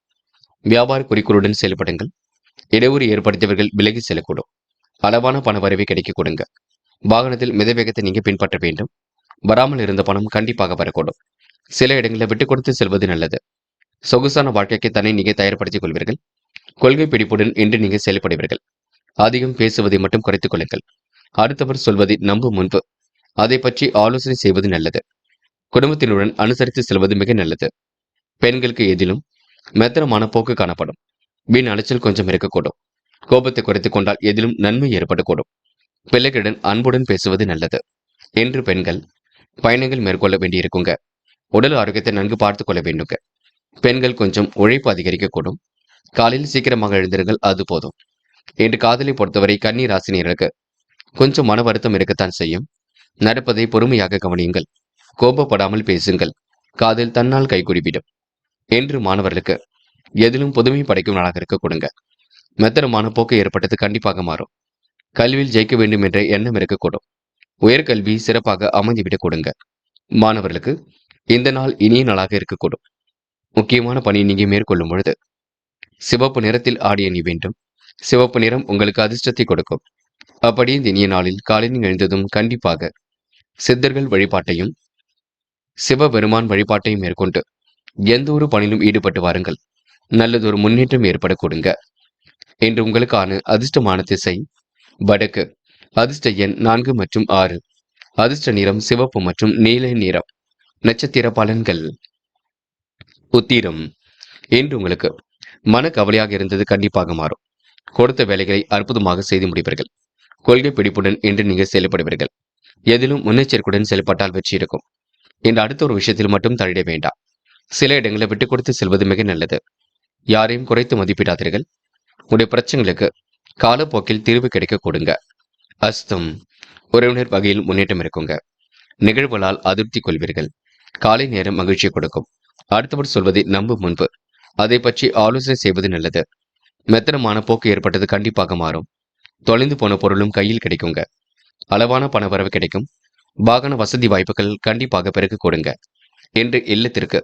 வியாபார குறிக்கோளுடன் செயல்படுங்கள். இடையூறு ஏற்படுத்தியவர்கள் விலகி செல்லக்கூடும். அளவான பண வரவை கிடைக்க கொடுங்க. வாகனத்தில் மித வேகத்தை நீங்க பின்பற்ற வேண்டும். வராமல் இருந்த பணம் கண்டிப்பாக வரக்கூடும். சில இடங்களில் விட்டுக் கொடுத்து செல்வது நல்லது. சொகுசான வாழ்க்கைக்கு தன்னை நீங்க தயார்படுத்திக் கொள்வீர்கள். கொள்கை பிடிப்புடன் இன்று நீங்க செயல்படுவீர்கள். அதிகம் பேசுவதை மட்டும் குறைத்துக் கொள்ளுங்கள். அடுத்தவர் சொல்வதை நம்பும் முன்பு அதை பற்றி ஆலோசனை செய்வது நல்லது. குடும்பத்தினுடன் அனுசரித்து செல்வது மிக நல்லது. பெண்களுக்கு எதிலும் மெத்தனமான போக்கு காணப்படும். வீண் அலைச்சல் கொஞ்சம் இருக்கக்கூடும். கோபத்தை குறைத்துக் கொண்டால் எதிலும் நன்மை ஏற்படக்கூடும். பிள்ளைகளுடன் அன்புடன் பேசுவது நல்லது. என்று பெண்கள் பயணங்கள் மேற்கொள்ள வேண்டியிருக்குங்க. உடல் ஆரோக்கியத்தை நன்கு பார்த்துக் கொள்ள வேண்டுங்க. பெண்கள் கொஞ்சம் உழைப்பு அதிகரிக்கக்கூடும். காலையில் சீக்கிரமாக எழுந்திருங்கள், அது போதும். இன்று காதலை பொறுத்தவரை கன்னி ராசினியருக்கு கொஞ்சம் மன வருத்தம் இருக்கத்தான் செய்யும். நடப்பதை பொறுமையாக கவனியுங்கள். கோபப்படாமல் பேசுங்கள். காதல் தன்னால் கைகுறிவிடும். என்று மாணவர்களுக்கு எதிலும் புதுமை படைக்கும் நாளாக இருக்க கொடுங்க. மெத்தனமான போக்கு ஏற்பட்டது கண்டிப்பாக மாறும். கல்வியில் ஜெயிக்க வேண்டும் என்ற எண்ணம் இருக்கக்கூடும். உயர்கல்வி சிறப்பாக அமைந்துவிடக் கொடுங்க. மாணவர்களுக்கு இந்த நாள் இனிய நாளாக இருக்கக்கூடும். முக்கியமான பணியை நீங்க மேற்கொள்ளும் பொழுது சிவப்பு நிறத்தில் ஆடை அணி வேண்டும். சிவப்பு நிறம் உங்களுக்கு அதிர்ஷ்டத்தை கொடுக்கும். அப்படி இந்த இனிய நாளில் காலையில் எழுந்ததும் கண்டிப்பாக சித்தர்கள் வழிபாட்டையும் சிவபெருமான் வழிபாட்டையும் மேற்கொண்டு எந்த ஒரு பணியிலும் ஈடுபட்டு வாருங்கள். நல்லதொரு முன்னேற்றம் ஏற்பட கொடுங்க. இன்று உங்களுக்கான அதிர்ஷ்டமான திசை வடக்கு. அதிர்ஷ்ட எண் 4 மற்றும் 6. அதிர்ஷ்ட நிறம் சிவப்பு மற்றும் நீல நிறம். நட்சத்திர பலன்கள். உத்திரம். இன்று உங்களுக்கு மன கவலையாக இருந்தது கண்டிப்பாக மாறும். கொடுத்த வேலைகளை அற்புதமாக செய்து முடிப்பீர்கள். கொள்கை பிடிப்புடன் இன்று நீங்கள் செயல்படுவீர்கள். எதிலும் முன்னெச்சரிக்கையுடன் செயல்பட்டால் வெற்றி இருக்கும். இந்த அடுத்த ஒரு விஷயத்தில் மட்டும் தள்ளிட வேண்டாம். சில இடங்களை விட்டுக் கொடுத்து செல்வது மிக நல்லது. யாரையும் குறைத்து மதிப்பிடாதீர்கள். உடைய பிரச்சனைகளுக்கு காலப்போக்கில் தீர்வு கிடைக்க கொடுங்க. அஸ்தம். உறவினர் வகையில் முன்னேற்றம் இருக்குங்க. நிகழ்வுகளால் அதிருப்தி கொள்வீர்கள். காலை நேரம் மகிழ்ச்சியை கொடுக்கும். அடுத்தவர் சொல்வதை நம்பும் முன்பு அதை பற்றி ஆலோசனை செய்வது நல்லது. மெத்தனமான போக்கு ஏற்பட்டது கண்டிப்பாக மாறும். தொலைந்து போன பொருளும் கையில் கிடைக்குங்க. அளவான பண வரவு கிடைக்கும். வாகன வசதி வாய்ப்புகள் கண்டிப்பாக பிறகு கொடுங்க. என்று இல்லத்திற்கு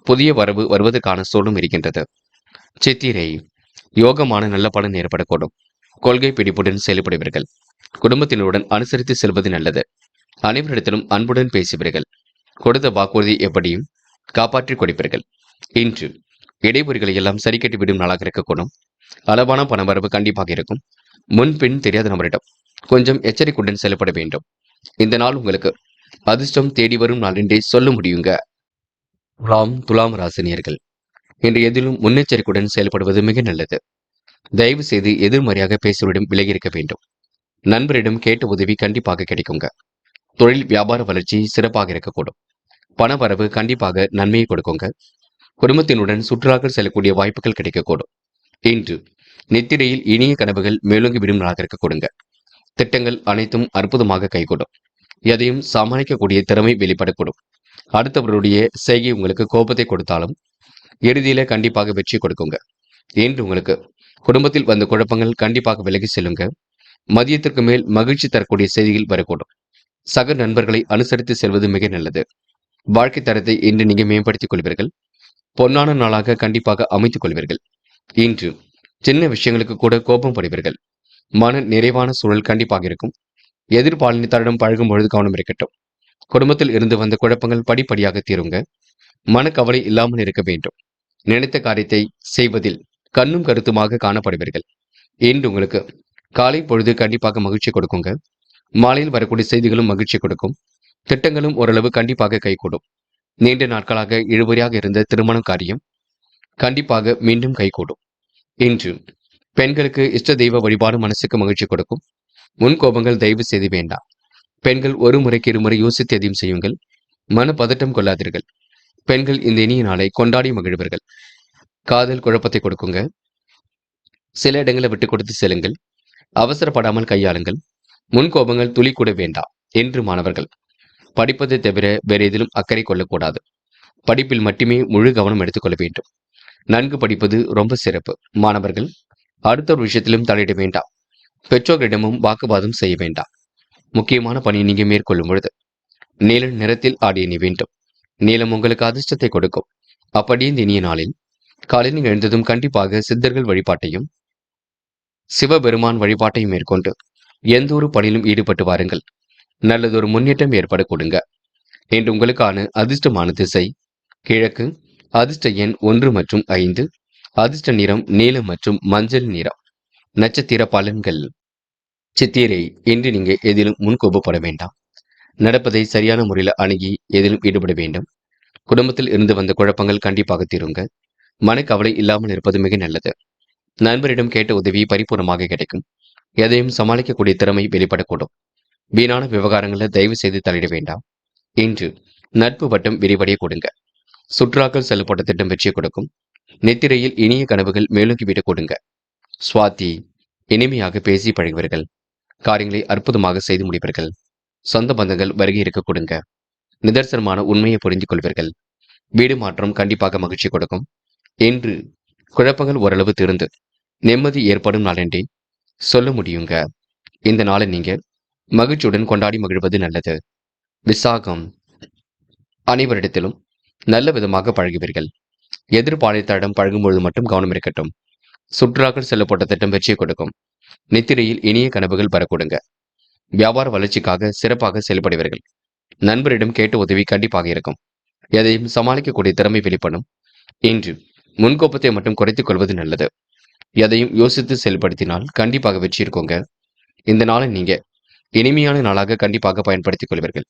புதிய வரவு வருவதற்கான சூழலும் இருக்கின்றது. சித்திரை. யோகமான நல்ல பலன் ஏற்படக்கூடும். கொள்கை பிடிப்புடன் செயல்படுவீர்கள். குடும்பத்தினருடன் அனுசரித்து செல்வது நல்லது. அனைவரிடத்திலும் அன்புடன் பேசுவீர்கள். கொடுத்த வாக்குறுதி எப்படியும் காப்பாற்றிக் கொடுப்பீர்கள். இன்று இடைவெளிகளை எல்லாம் சரி கட்டிவிடும் நாளாக இருக்கக்கூடும். அளவான பணவரவு கண்டிப்பாக இருக்கும். முன்பின் தெரியாத நபரிடம் கொஞ்சம் எச்சரிக்கையுடன் செயல்பட வேண்டும். இந்த நாள் உங்களுக்கு அதிர்ஷ்டம் தேடி வரும் நாள் என்றே சொல்ல முடியுங்க. துலாம் ராசினியர்கள் இன்று எதிலும் முன்னெச்சரிக்கையுடன் செயல்படுவது மிக நல்லது. தயவு செய்து எதிர்மறையாக பேசுவரிடம் விலகி இருக்க வேண்டும். நண்பரிடம் கேட்ட உதவி கண்டிப்பாக கிடைக்குங்க. தொழில் வியாபார வளர்ச்சி சிறப்பாக இருக்கக்கூடும். பண வரவு கண்டிப்பாக நன்மையை கொடுக்குங்க. குடும்பத்தினுடன் சுற்றுலாக்கள் செல்லக்கூடிய வாய்ப்புகள் கிடைக்கக்கூடும். இன்று நித்திரையில் இனிய கனவுகள் மேலோங்கி விடும் நாளாக இருக்க கொடுங்க. திட்டங்கள் அனைத்தும் அற்புதமாக கைகூடும். எதையும் சமாளிக்கக்கூடிய திறமை வெளிப்படக்கூடும். அடுத்தவருடைய செய்கை உங்களுக்கு கோபத்தை கொடுத்தாலும் இறுதியில கண்டிப்பாக வெற்றி கொடுக்குங்க. இன்று உங்களுக்கு குடும்பத்தில் வந்த குழப்பங்கள் கண்டிப்பாக விலகி செல்லுங்க. மதியத்திற்கு மேல் மகிழ்ச்சி தரக்கூடிய செய்திகள் வரக்கூடும். சக நண்பர்களை அனுசரித்து செல்வது மிக நல்லது. வாழ்க்கை தரத்தை இன்று நீங்க மேம்படுத்திக் கொள்வீர்கள். பொன்னான நாளாக கண்டிப்பாக அமைத்துக் கொள்வீர்கள். இன்று சின்ன விஷயங்களுக்கு கூட கோபம் படுவீர்கள். மன நிறைவான சூழல் கண்டிப்பாக இருக்கும். எதிர்பாலினத்தாரிடம் பழகும் பொழுது கவனம் இருக்கட்டும். குடும்பத்தில் இருந்து வந்த குழப்பங்கள் படிப்படியாக தீருங்க. மனக்கவலை இல்லாமல் இருக்க வேண்டும். நினைத்த காரியத்தை செய்வதில் கண்ணும் கருத்துமாக காணப்படுவீர்கள். இன்று உங்களுக்கு காலை பொழுது கண்டிப்பாக மகிழ்ச்சி கொடுக்குங்க. மாலையில் வரக்கூடிய செய்திகளும் மகிழ்ச்சி கொடுக்கும். திட்டங்களும் ஓரளவு கண்டிப்பாக கைகூடும். நீண்ட நாட்களாக இழுபறியாக இருந்த திருமண காரியம் கண்டிப்பாக மீண்டும் கைகூடும். இன்று பெண்களுக்கு இஷ்ட தெய்வ வழிபாடு மனசுக்கு மகிழ்ச்சி கொடுக்கும். முன்கோபங்கள் தயவு செய்து வேண்டாம். பெண்கள் ஒரு முறைக்கு இருமுறை யோசித்து எதையும் செய்யுங்கள். மன பதட்டம் கொள்ளாதீர்கள். பெண்கள் இந்த இனிய நாளை கொண்டாடி மகிழ்வர்கள். காதல் குழப்பத்தை கொடுக்குங்க. சில இடங்களை விட்டு கொடுத்து செல்லுங்கள். அவசரப்படாமல் கையாளுங்கள். முன்கோபங்கள் துளி கூட வேண்டாம். என்று மாணவர்கள் படிப்பதை தவிர வேற எதிலும் அக்கறை கொள்ளக்கூடாது. படிப்பில் மட்டுமே முழு கவனம் எடுத்துக்கொள்ள வேண்டும். நன்கு படிப்பது ரொம்ப சிறப்பு. மாணவர்கள் அடுத்த ஒரு விஷயத்திலும் தலையிட வேண்டாம். பெற்றோர்களிடமும் வாக்குவாதம் செய்ய வேண்டாம். முக்கியமான பணியை நீங்க மேற்கொள்ளும் பொழுது நீல நிறத்தில் ஆடி அணி வேண்டும். நீலம் உங்களுக்கு அதிர்ஷ்டத்தை கொடுக்கும். அப்படியே இந்த இனிய நாளில் காலை நீங்கள் எழுந்ததும் கண்டிப்பாக சித்தர்கள் வழிபாட்டையும் சிவபெருமான் வழிபாட்டையும் மேற்கொண்டு எந்த ஒரு பணியிலும் ஈடுபட்டு வாருங்கள். நல்லதொரு முன்னேற்றம் ஏற்பட கொடுங்க. இன்று உங்களுக்கான அதிர்ஷ்டமான திசை கிழக்கு. அதிர்ஷ்ட எண் 1 மற்றும் 5. அதிர்ஷ்ட நிறம் நீலம் மற்றும் மஞ்சள் நிறம். நட்சத்திர பலன்கள். சித்திரை. இன்று நீங்க எதிலும் முன்கோபப்பட வேண்டாம். நடப்பதை சரியான முறையில் அணுகி எதிலும் ஈடுபட வேண்டும். குடும்பத்தில் இருந்து வந்த குழப்பங்கள் கண்டிப்பாக தீருங்க. மனக்கவலை இல்லாமல் இருப்பது மிக நல்லது. நண்பரிடம் கேட்ட உதவி பரிபூர்ணமாக கிடைக்கும். எதையும் சமாளிக்கக்கூடிய திறமை வெளிப்படக்கூடும். வீணான விவகாரங்களை தயவு செய்து தலையிட வேண்டாம். இன்று நட்பு வட்டம் விரிவடைய கொடுங்க. சுற்றுலாக்கள் செல்லப்பட்ட திட்டம் வெற்றியை கொடுக்கும். நித்திரையில் இனிய கனவுகள் மேலோங்கிவிடக் கொடுங்க. சுவாதி. இனிமையாக பேசி பழகுவீர்கள். காரியங்களை அற்புதமாக செய்து முடிப்பீர்கள். சொந்த பந்தங்கள் வருகை இருக்க கொடுங்க. நிதர்சனமான உண்மையை புரிந்து கொள்வீர்கள். வீடு மாற்றம் கண்டிப்பாக மகிழ்ச்சி கொடுக்கும். இன்று குழப்பங்கள் ஓரளவு திருந்து நிம்மதி ஏற்படும் நாளென்றே சொல்ல முடியுங்க. இந்த நாளை நீங்க மகிழ்ச்சியுடன் கொண்டாடி மகிழ்வது நல்லது. விசாகம். அனைவரிடத்திலும் நல்ல விதமாக பழகுவீர்கள். எதிர்பாலினத்தாரிடம் பழகும்பொழுது மட்டும் கவனம் இருக்கட்டும். சுற்றுலாக்கள் செல்லப்பட்ட திட்டம் வெற்றியை கொடுக்கும். நித்திரையில் இனிய கனவுகள் பெறக்கூடுங்க. வியாபார வளர்ச்சிக்காக சிறப்பாக செயல்படுவீர்கள். நண்பரிடம் கேட்ட உதவி கண்டிப்பாக இருக்கும். எதையும் சமாளிக்கக்கூடிய திறமை வெளிப்படும். இன்று முன்கோப்பத்தை மட்டும் குறைத்துக் கொள்வது நல்லது. எதையும் யோசித்து செயல்படுத்தினால் கண்டிப்பாக வெற்றி இருக்குங்க. இந்த நாளை நீங்க இனிமையான நாளாக கண்டிப்பாக பயன்படுத்திக் கொள்வீர்கள்.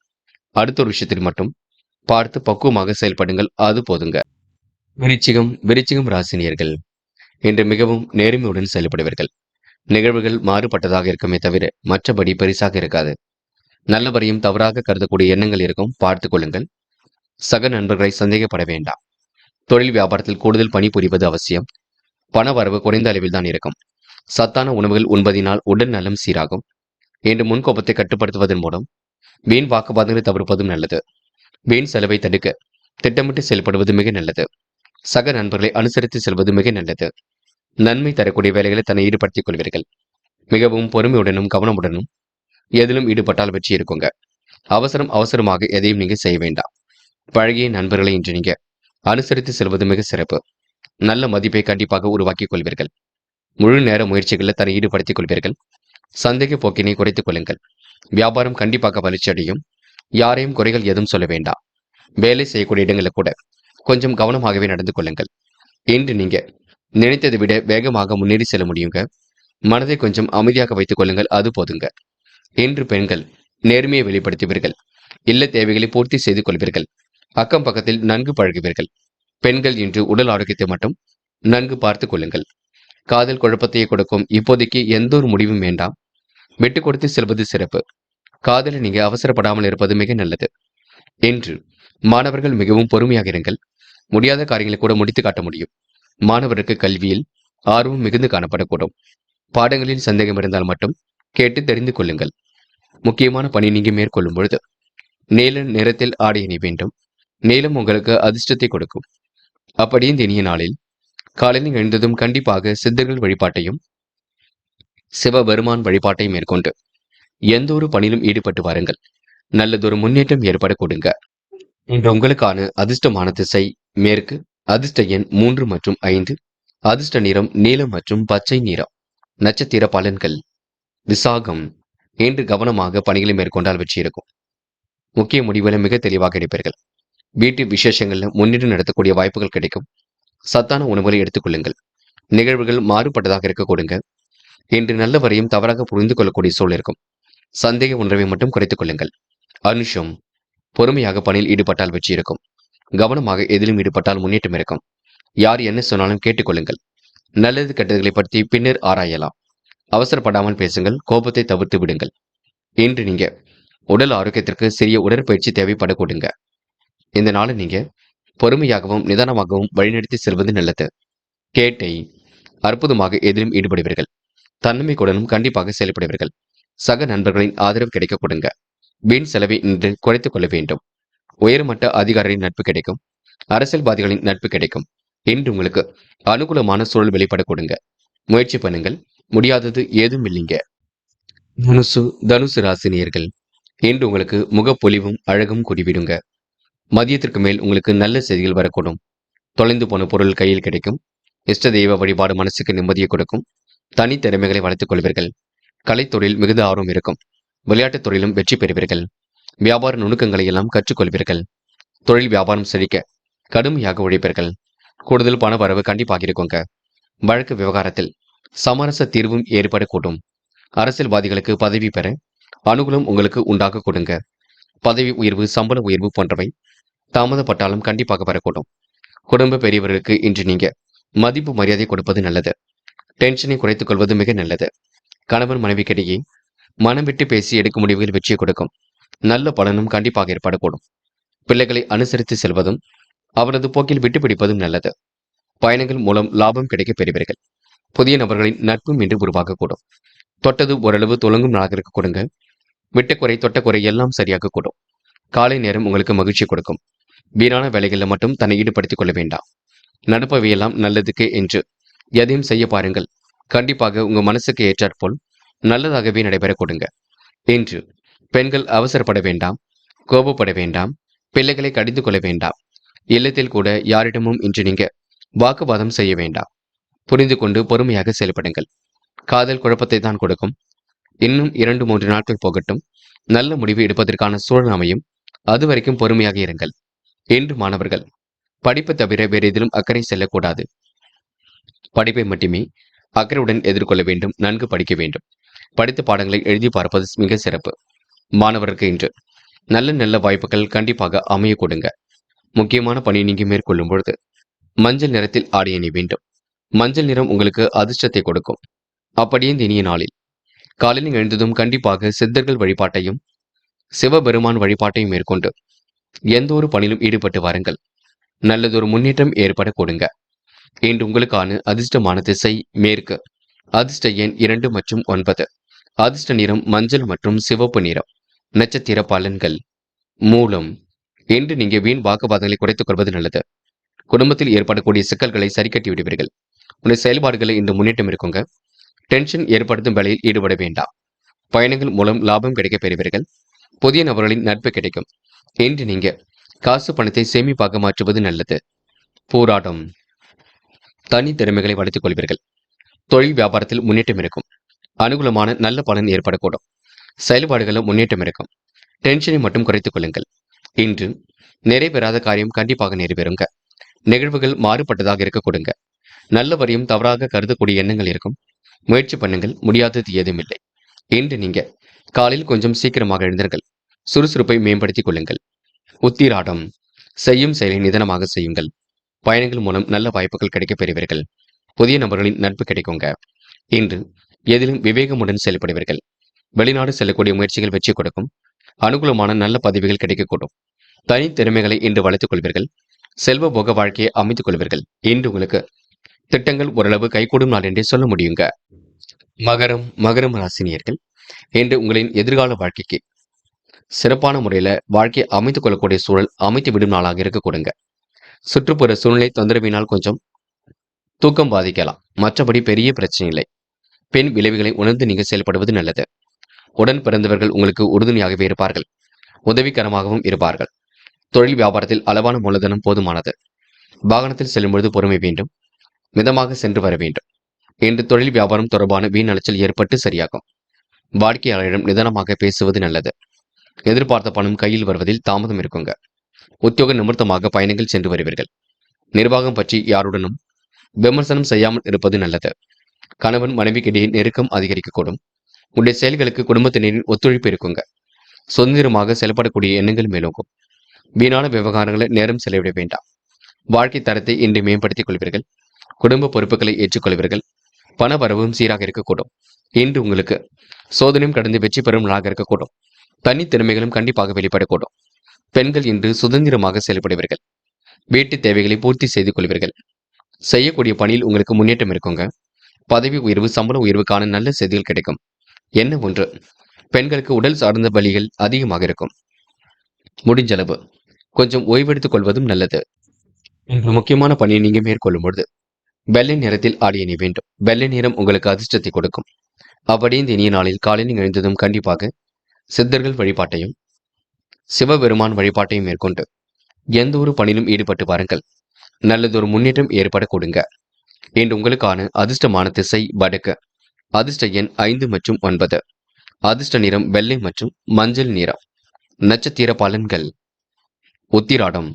அடுத்த ஒரு விஷயத்தில் மட்டும் பார்த்து பக்குவமாக செயல்படுங்கள். அது போதுங்க. விருச்சிகம். விருச்சிகம் ராசினியர்கள் இன்று மிகவும் நேர்மையுடன் செயல்படுவீர்கள். நிகழ்வுகள் மாறுபட்டதாக இருக்குமே தவிர மற்றபடி பெரிசாக இருக்காது. நல்லவரையும் தவறாக கருதக்கூடிய எண்ணங்கள் இருக்கும். பார்த்துக் கொள்ளுங்கள். சக நண்பர்களை சந்தேகப்பட வேண்டாம். தொழில் வியாபாரத்தில் கூடுதல் பணிபுரிவது அவசியம். பண வரவு குறைந்த அளவில் தான் இருக்கும். சத்தான உணவுகள் உண்பதினால் உடல் நலம் சீராகும். இன்று முன்கோபத்தை கட்டுப்படுத்துவதன் மூலம் வீண் வாக்குவாதங்களை தவிர்ப்பதும் நல்லது. வீண் செலவை தடுக்க திட்டமிட்டு செயல்படுவது மிக நல்லது. சக நண்பர்களை அனுசரித்து செல்வது மிக நல்லது. நன்மை தரக்கூடிய வேலைகளை தன்னை ஈடுபடுத்திக் கொள்வீர்கள். மிகவும் பொறுமையுடனும் கவனமுடனும் எதிலும் ஈடுபட்டால் வெற்றி இருக்குங்க. அவசரமாக எதையும் நீங்க செய்ய வேண்டாம். பழகிய நண்பர்களை இன்று நீங்க அனுசரித்து செல்வது மிக சிறப்பு. நல்ல மதிப்பை கண்டிப்பாக உருவாக்கிக் கொள்வீர்கள். முழு நேர முயற்சிகளில் தன்னை ஈடுபடுத்திக் கொள்வீர்கள். சந்தேக போக்கினை குறைத்துக் கொள்ளுங்கள். வியாபாரம் கண்டிப்பாக வளர்ச்சி அடையும். யாரையும் குறைகள் எதுவும் சொல்ல வேண்டாம். வேலை செய்யக்கூடிய இடங்களில் கூட கொஞ்சம் கவனமாகவே நடந்து கொள்ளுங்கள். இன்று நீங்க நினைத்ததை விட வேகமாக முன்னேறி செல்ல முடியுங்க. மனதை கொஞ்சம் அமைதியாக வைத்துக் கொள்ளுங்கள். அது போதுங்க. இன்று பெண்கள் நேர்மையை வெளிப்படுத்துவீர்கள். இல்ல தேவைகளை பூர்த்தி செய்து கொள்வீர்கள். அக்கம் பக்கத்தில் நன்கு பழகுவீர்கள். பெண்கள் இன்று உடல் ஆரோக்கியத்தை மட்டும் நன்கு பார்த்துக் கொள்ளுங்கள். காதல் குழப்பத்தையே கொடுக்கும். இப்போதைக்கு எந்த ஒரு முடிவும் வேண்டாம். விட்டு கொடுத்து செல்வது சிறப்பு. காதலை நீங்க அவசரப்படாமல் இருப்பது மிக நல்லது. இன்று மாணவர்கள் மிகவும் பொறுமையாக இருங்கள். முடியாத காரியங்களை கூட முடித்து காட்ட முடியும். மாணவருக்கு கல்வியில் ஆர்வம் மிகுந்து காணப்படக்கூடும். பாடங்களில் சந்தேகம் இருந்தால் மட்டும் கேட்டு தெரிந்து கொள்ளுங்கள். முக்கியமான பணி நீங்க மேற்கொள்ளும் பொழுது நீல நிறத்தில் ஆடை அணி வேண்டும். நீலம் உங்களுக்கு அதிர்ஷ்டத்தை கொடுக்கும். அப்படி இந்த இனிய நாளில் காலையில் எழுந்ததும் கண்டிப்பாக சித்தர்கள் வழிபாட்டையும் சிவபெருமான் வழிபாட்டையும் மேற்கொண்டு எந்த ஒரு பணியிலும் ஈடுபட்டு வாருங்கள். நல்லதொரு முன்னேற்றம் ஏற்பட கொடுங்க. இன்று உங்களுக்கான அதிர்ஷ்டமான திசை மேற்கு. அதிர்ஷ்ட எண் 3 மற்றும் 5. அதிர்ஷ்ட நிறம் நீலம் மற்றும் பச்சை நிறம். நட்சத்திர பலன்கள். விசாகம். இன்று கவனமாக பணிகளை மேற்கொண்டால் வெற்றி இருக்கும். முக்கிய முடிவுகளை மிக தெளிவாக எடுப்பீர்கள். வீட்டு விசேஷங்கள்ல முன்னிட்டு நடத்தக்கூடிய வாய்ப்புகள் கிடைக்கும். சத்தான உணவுகளை எடுத்துக் கொள்ளுங்கள். நிகழ்வுகள் மாறுபட்டதாக இருக்க கொடுங்க. இன்று நல்லவரையும் தவறாக புரிந்து கொள்ளக்கூடிய சூழல் இருக்கும். சந்தேக உணர்வை மட்டும் குறைத்துக் கொள்ளுங்கள். அனுஷம். பொறுமையாக பணியில் ஈடுபட்டால் வெற்றி இருக்கும். கவனமாக எதிலும் ஈடுபட்டால் முன்னேற்றம் இருக்கும். யார் என்ன சொன்னாலும் கேட்டுக்கொள்ளுங்கள். நல்லது கெட்டதுகளை பற்றி பின்னர் ஆராயலாம். அவசரப்படாமல் பேசுங்கள். கோபத்தை தவிர்த்து விடுங்கள். இன்று நீங்க உடல் ஆரோக்கியத்திற்கு சிறிய உடற்பயிற்சி தேவைப்பட கொடுங்க. இந்த நாளை நீங்க பொறுமையாகவும் நிதானமாகவும் வழிநடத்தி செல்வது நல்லது. கேட்டை. அற்புதமாக எதிலும் ஈடுபடுவீர்கள். தன்னம்பிக்கையுடனும் கண்டிப்பாக செயல்படுவீர்கள். சக நண்பர்களின் ஆதரவு கிடைக்க கொடுங்க. வீண் செலவை இன்று குறைத்துக் கொள்ள வேண்டும். உயர்மட்ட அதிகாரிகளின் நட்பு கிடைக்கும். அரசியல்வாதிகளின் நட்பு கிடைக்கும். இன்று உங்களுக்கு அனுகூலமான சூழல் வெளிப்பட கொடுங்க. முயற்சி பண்ணுங்கள். முடியாதது ஏதும் இல்லைங்க. தனுசு ராசினியர்கள். இன்று உங்களுக்கு முகப்பொலிவும் அழகும் கூடிவிடுங்க. மதியத்திற்கு மேல் உங்களுக்கு நல்ல செய்திகள் வரக்கூடும். தொலைந்து போன பொருள் கையில் கிடைக்கும். இஷ்ட தெய்வ வழிபாடு மனசுக்கு நிம்மதியை கொடுக்கும். தனித்திறமைகளை வளர்த்துக் கொள்வீர்கள். கலைத்துறையில் மிகுந்த ஆர்வம் இருக்கும். விளையாட்டுத் துறையிலும் வெற்றி பெறுவீர்கள். வியாபார நுணுக்கங்களை எல்லாம் கற்றுக்கொள்வீர்கள். தொழில் வியாபாரம் செழிக்க கடுமையாக உழைப்பீர்கள். கூடுதல் பண வரவு கண்டிப்பாக இருக்குங்க. வழக்கு விவகாரத்தில் சமரச தீர்வும் ஏற்படக்கூடும். அரசியல்வாதிகளுக்கு பதவி பெற அனுகூலம் உங்களுக்கு உண்டாக கொடுங்க. பதவி உயர்வு, சம்பள உயர்வு போன்றவை தாமதப்பட்டாலும் கண்டிப்பாக வரக்கூடும். குடும்ப பெரியவர்களுக்கு இன்று நீங்க மதிப்பு மரியாதை கொடுப்பது நல்லது. டென்ஷனை குறைத்துக் கொள்வது மிக நல்லது. கணவன் மனைவிக்கிடையே மனம் விட்டு பேசி எடுக்கும் முடிவுகள் வெற்றியை கொடுக்கும். நல்ல பலனும் கண்டிப்பாக ஏற்படக்கூடும். பிள்ளைகளை அனுசரித்து செல்வதும் அவரது போக்கில் விட்டுப்பிடிப்பதும் நல்லது. பயணங்கள் மூலம் லாபம் கிடைக்க பெறுவீர்கள். புதிய நபர்களின் நட்பும் இன்று உருவாகக்கூடும். தொட்டது ஓரளவு துளங்கும் நாளாக இருக்க கொடுங்க. விட்டக்குறை தொட்டக்குறை எல்லாம் சரியாக கூடும். காலை நேரம் உங்களுக்கு மகிழ்ச்சி கொடுக்கும். வீணான வேலைகளில் மட்டும் தன்னை ஈடுபடுத்திக் கொள்ள வேண்டாம். நடப்பவையெல்லாம் நல்லதுக்கு என்று எதையும் செய்ய பாருங்கள். கண்டிப்பாக உங்க மனசுக்கு ஏற்றாற்போல் நல்லதாகவே நடைபெற கொடுங்க. இன்று பெண்கள் அவசரப்பட வேண்டாம். கோபப்பட வேண்டாம். பிள்ளைகளை கடிந்து கொள்ள வேண்டாம். இல்லத்தில் கூட யாரிடமும் இன்று நீங்க வாக்குவாதம் செய்ய வேண்டாம். புரிந்து கொண்டு பொறுமையாக செயல்படுங்கள். காதல் குழப்பத்தை தான் கொடுக்கும். இன்னும் 2-3 நாட்கள் போகட்டும். நல்ல முடிவு எடுப்பதற்கான சூழல் அமையும். அது வரைக்கும் பொறுமையாக இருங்கள். இன்று மாணவர்கள் படிப்பு தவிர வேறு எதிலும் அக்கறை செல்லக்கூடாது. படிப்பை மட்டுமே அக்கறையுடன் எதிர்கொள்ள வேண்டும். நன்கு படிக்க வேண்டும். படித்த பாடங்களை எழுதி பார்ப்பது மிக சிறப்பு. மாணவருக்கு இன்று நல்ல நல்ல வாய்ப்புகள் கண்டிப்பாக அமைய கொடுங்க. முக்கியமான பணி நீங்க மேற்கொள்ளும் பொழுது மஞ்சள் நிறத்தில் ஆடை அணி வேண்டும். மஞ்சள் நிறம் உங்களுக்கு அதிர்ஷ்டத்தை கொடுக்கும். அப்படியே இந்த இனிய நாளில் காலையில் எழுந்ததும் கண்டிப்பாக சித்தர்கள் வழிபாட்டையும் சிவபெருமான் வழிபாட்டையும் மேற்கொண்டு எந்த ஒரு பணியிலும் ஈடுபட்டு வாருங்கள். நல்லதொரு முன்னேற்றம் ஏற்பட கொடுங்க. இன்று உங்களுக்கான அதிர்ஷ்டமான திசை மேற்கு. அதிர்ஷ்ட எண் 2 மற்றும் 9. அதிர்ஷ்ட நிறம் மஞ்சள் மற்றும் சிவப்பு நிறம். நட்சத்திர பலன்கள். மூலம். இன்று நீங்க வீண் வாக்குவாதங்களை குறைத்துக் கொள்வது நல்லது. குடும்பத்தில் ஏற்படக்கூடிய சிக்கல்களை சரி கட்டி விடுவீர்கள். உடைய செயல்பாடுகளை இன்று முன்னேற்றம் இருக்குங்க. டென்ஷன் ஏற்படுத்தும் வேலையில் ஈடுபட வேண்டாம். பயணங்கள் மூலம் லாபம் கிடைக்க பெறுவீர்கள். புதிய நபர்களின் நட்பு கிடைக்கும். இன்று நீங்க காசு பணத்தை சேமிப்பாக மாற்றுவது நல்லது. போராட்டம். தனி திறமைகளை வளர்த்துக் கொள்வீர்கள். தொழில் வியாபாரத்தில் முன்னேற்றம் இருக்கும். அனுகூலமான நல்ல பலன் ஏற்படக்கூடும். செயல்பாடுகளில் முன்னேற்றம் இருக்கும். டென்ஷனை மட்டும் குறைத்துக் கொள்ளுங்கள். இன்று நிறைவேறாத காரியம் கண்டிப்பாக நிறைவேறுங்க. நிகழ்வுகள் மாறுபட்டதாக இருக்க கொடுங்க. நல்லவரையும் தவறாக கருதக்கூடிய எண்ணங்கள் இருக்கும். முயற்சி பண்ணுங்கள். முடியாதது ஏதும் இல்லை. இன்று நீங்க காலையில் கொஞ்சம் சீக்கிரமாக எழுந்தீர்கள். சுறுசுறுப்பை மேம்படுத்திக் கொள்ளுங்கள். உத்திராடம். செய்யும் செயலை நிதானமாக செய்யுங்கள். பயணங்கள் மூலம் நல்ல வாய்ப்புகள் கிடைக்க பெறுவீர்கள். புதிய நபர்களின் நட்பு கிடைக்குங்க. இன்று எதிலும் விவேகமுடன் செயல்படுவீர்கள். வெளிநாடு செல்லக்கூடிய முயற்சிகள் வெற்றி கொடுக்கும். அனுகூலமான நல்ல பதவிகள் கிடைக்கக்கூடும். தனி திறமைகளை இன்று வளர்த்துக் கொள்வீர்கள். செல்வ போக வாழ்க்கையை அமைத்துக் கொள்வீர்கள். இன்று உங்களுக்கு திட்டங்கள் ஓரளவு கைகூடும் நாள் என்றே சொல்ல முடியுங்க. மகரம் ராசினியர்கள். என்று உங்களின் எதிர்கால வாழ்க்கைக்கு சிறப்பான முறையில வாழ்க்கையை அமைத்துக் கொள்ளக்கூடிய சூழல் அமைத்து விடும் நாளாக இருக்க கொடுங்க. சுற்றுப்புற சூழ்நிலை தொந்தரவினால் கொஞ்சம் தூக்கம் பாதிக்கலாம். மற்றபடி பெரிய பிரச்சனை இல்லை. பெண் விளைவுகளை உணர்ந்து நீங்க செயல்படுவது நல்லது. உடன் பிறந்தவர்கள் உங்களுக்கு உறுதுணையாகவே இருப்பார்கள். உதவிகரமாகவும் இருப்பார்கள். தொழில் வியாபாரத்தில் அளவான மூலதனம் போதுமானது. வாகனத்தில் செல்லும் பொழுது பொறுமை வேண்டும். மிதமாக சென்று வர வேண்டும். இன்று தொழில் வியாபாரம் தொடர்பான வீண் அலைச்சல் ஏற்பட்டு சரியாகும். வாடிக்கையாளரிடம் நிதானமாக பேசுவது நல்லது. எதிர்பார்த்த பணம் கையில் வருவதில் தாமதம் இருக்குங்க. உத்தியோக நிமித்தமாக பயணங்கள் சென்று வருவீர்கள். நிர்வாகம் பற்றி யாருடனும் விமர்சனம் செய்யாமல் இருப்பது நல்லது. கணவன் மனைவிக்கிடையே நெருக்கம் அதிகரிக்கக்கூடும். உடைய செயல்களுக்கு குடும்பத்தினரின் ஒத்துழைப்பு இருக்குங்க. சுதந்திரமாக செயல்படக்கூடிய எண்ணங்கள் மேலோங்கும். வீணான விவகாரங்களை நேரம் செலவிட வேண்டாம். வாழ்க்கை தரத்தை இன்று மேம்படுத்திக் கொள்வீர்கள். குடும்ப பொறுப்புகளை ஏற்றுக்கொள்வீர்கள். பண வரவும் சீராக இருக்கக்கூடும். இன்று உங்களுக்கு சோதனையும் கடந்து வெற்றி பெறும் நாளாக இருக்கக்கூடும். தனித்திறமைகளும் கண்டிப்பாக வெளிப்படக்கூடும். பெண்கள் இன்று சுதந்திரமாக செயல்படுவீர்கள். வீட்டு தேவைகளை பூர்த்தி செய்து கொள்வீர்கள். செய்யக்கூடிய பணியில் உங்களுக்கு முன்னேற்றம் இருக்குங்க. பதவி உயர்வு, சம்பள உயர்வுக்கான நல்ல செய்திகள் கிடைக்கும். என்ன ஒன்று, பெண்களுக்கு உடல் சார்ந்த வலிகள் அதிகமாக இருக்கும். முடிஞ்சளவு கொஞ்சம் ஓய்வெடுத்துக் கொள்வதும் நல்லது. இன்று முக்கியமான பணியை நீங்க மேற்கொள்ளும் பொழுது வெள்ளை நிறத்தில் ஆடை அணி வேண்டும். வெள்ளை நிறம் உங்களுக்கு அதிர்ஷ்டத்தை கொடுக்கும். அப்படியே இந்த இனிய நாளில் காலையில் எழுந்ததும் கண்டிப்பாக சித்தர்கள் வழிபாட்டையும் சிவபெருமான் வழிபாட்டையும் மேற்கொண்டு எந்த ஒரு பணியிலும் ஈடுபட்டு பாருங்கள். நல்லதொரு முன்னேற்றம் ஏற்பட கொடுங்க. இன்று உங்களுக்கான அதிர்ஷ்டமான திசை வடக்கு. அதிர்ஷ்ட எண் 5 மற்றும் 9. அதிர்ஷ்ட நிறம் வெள்ளை மற்றும் மஞ்சள் நிறம். நட்சத்திர பலன்கள். உத்திராடம்.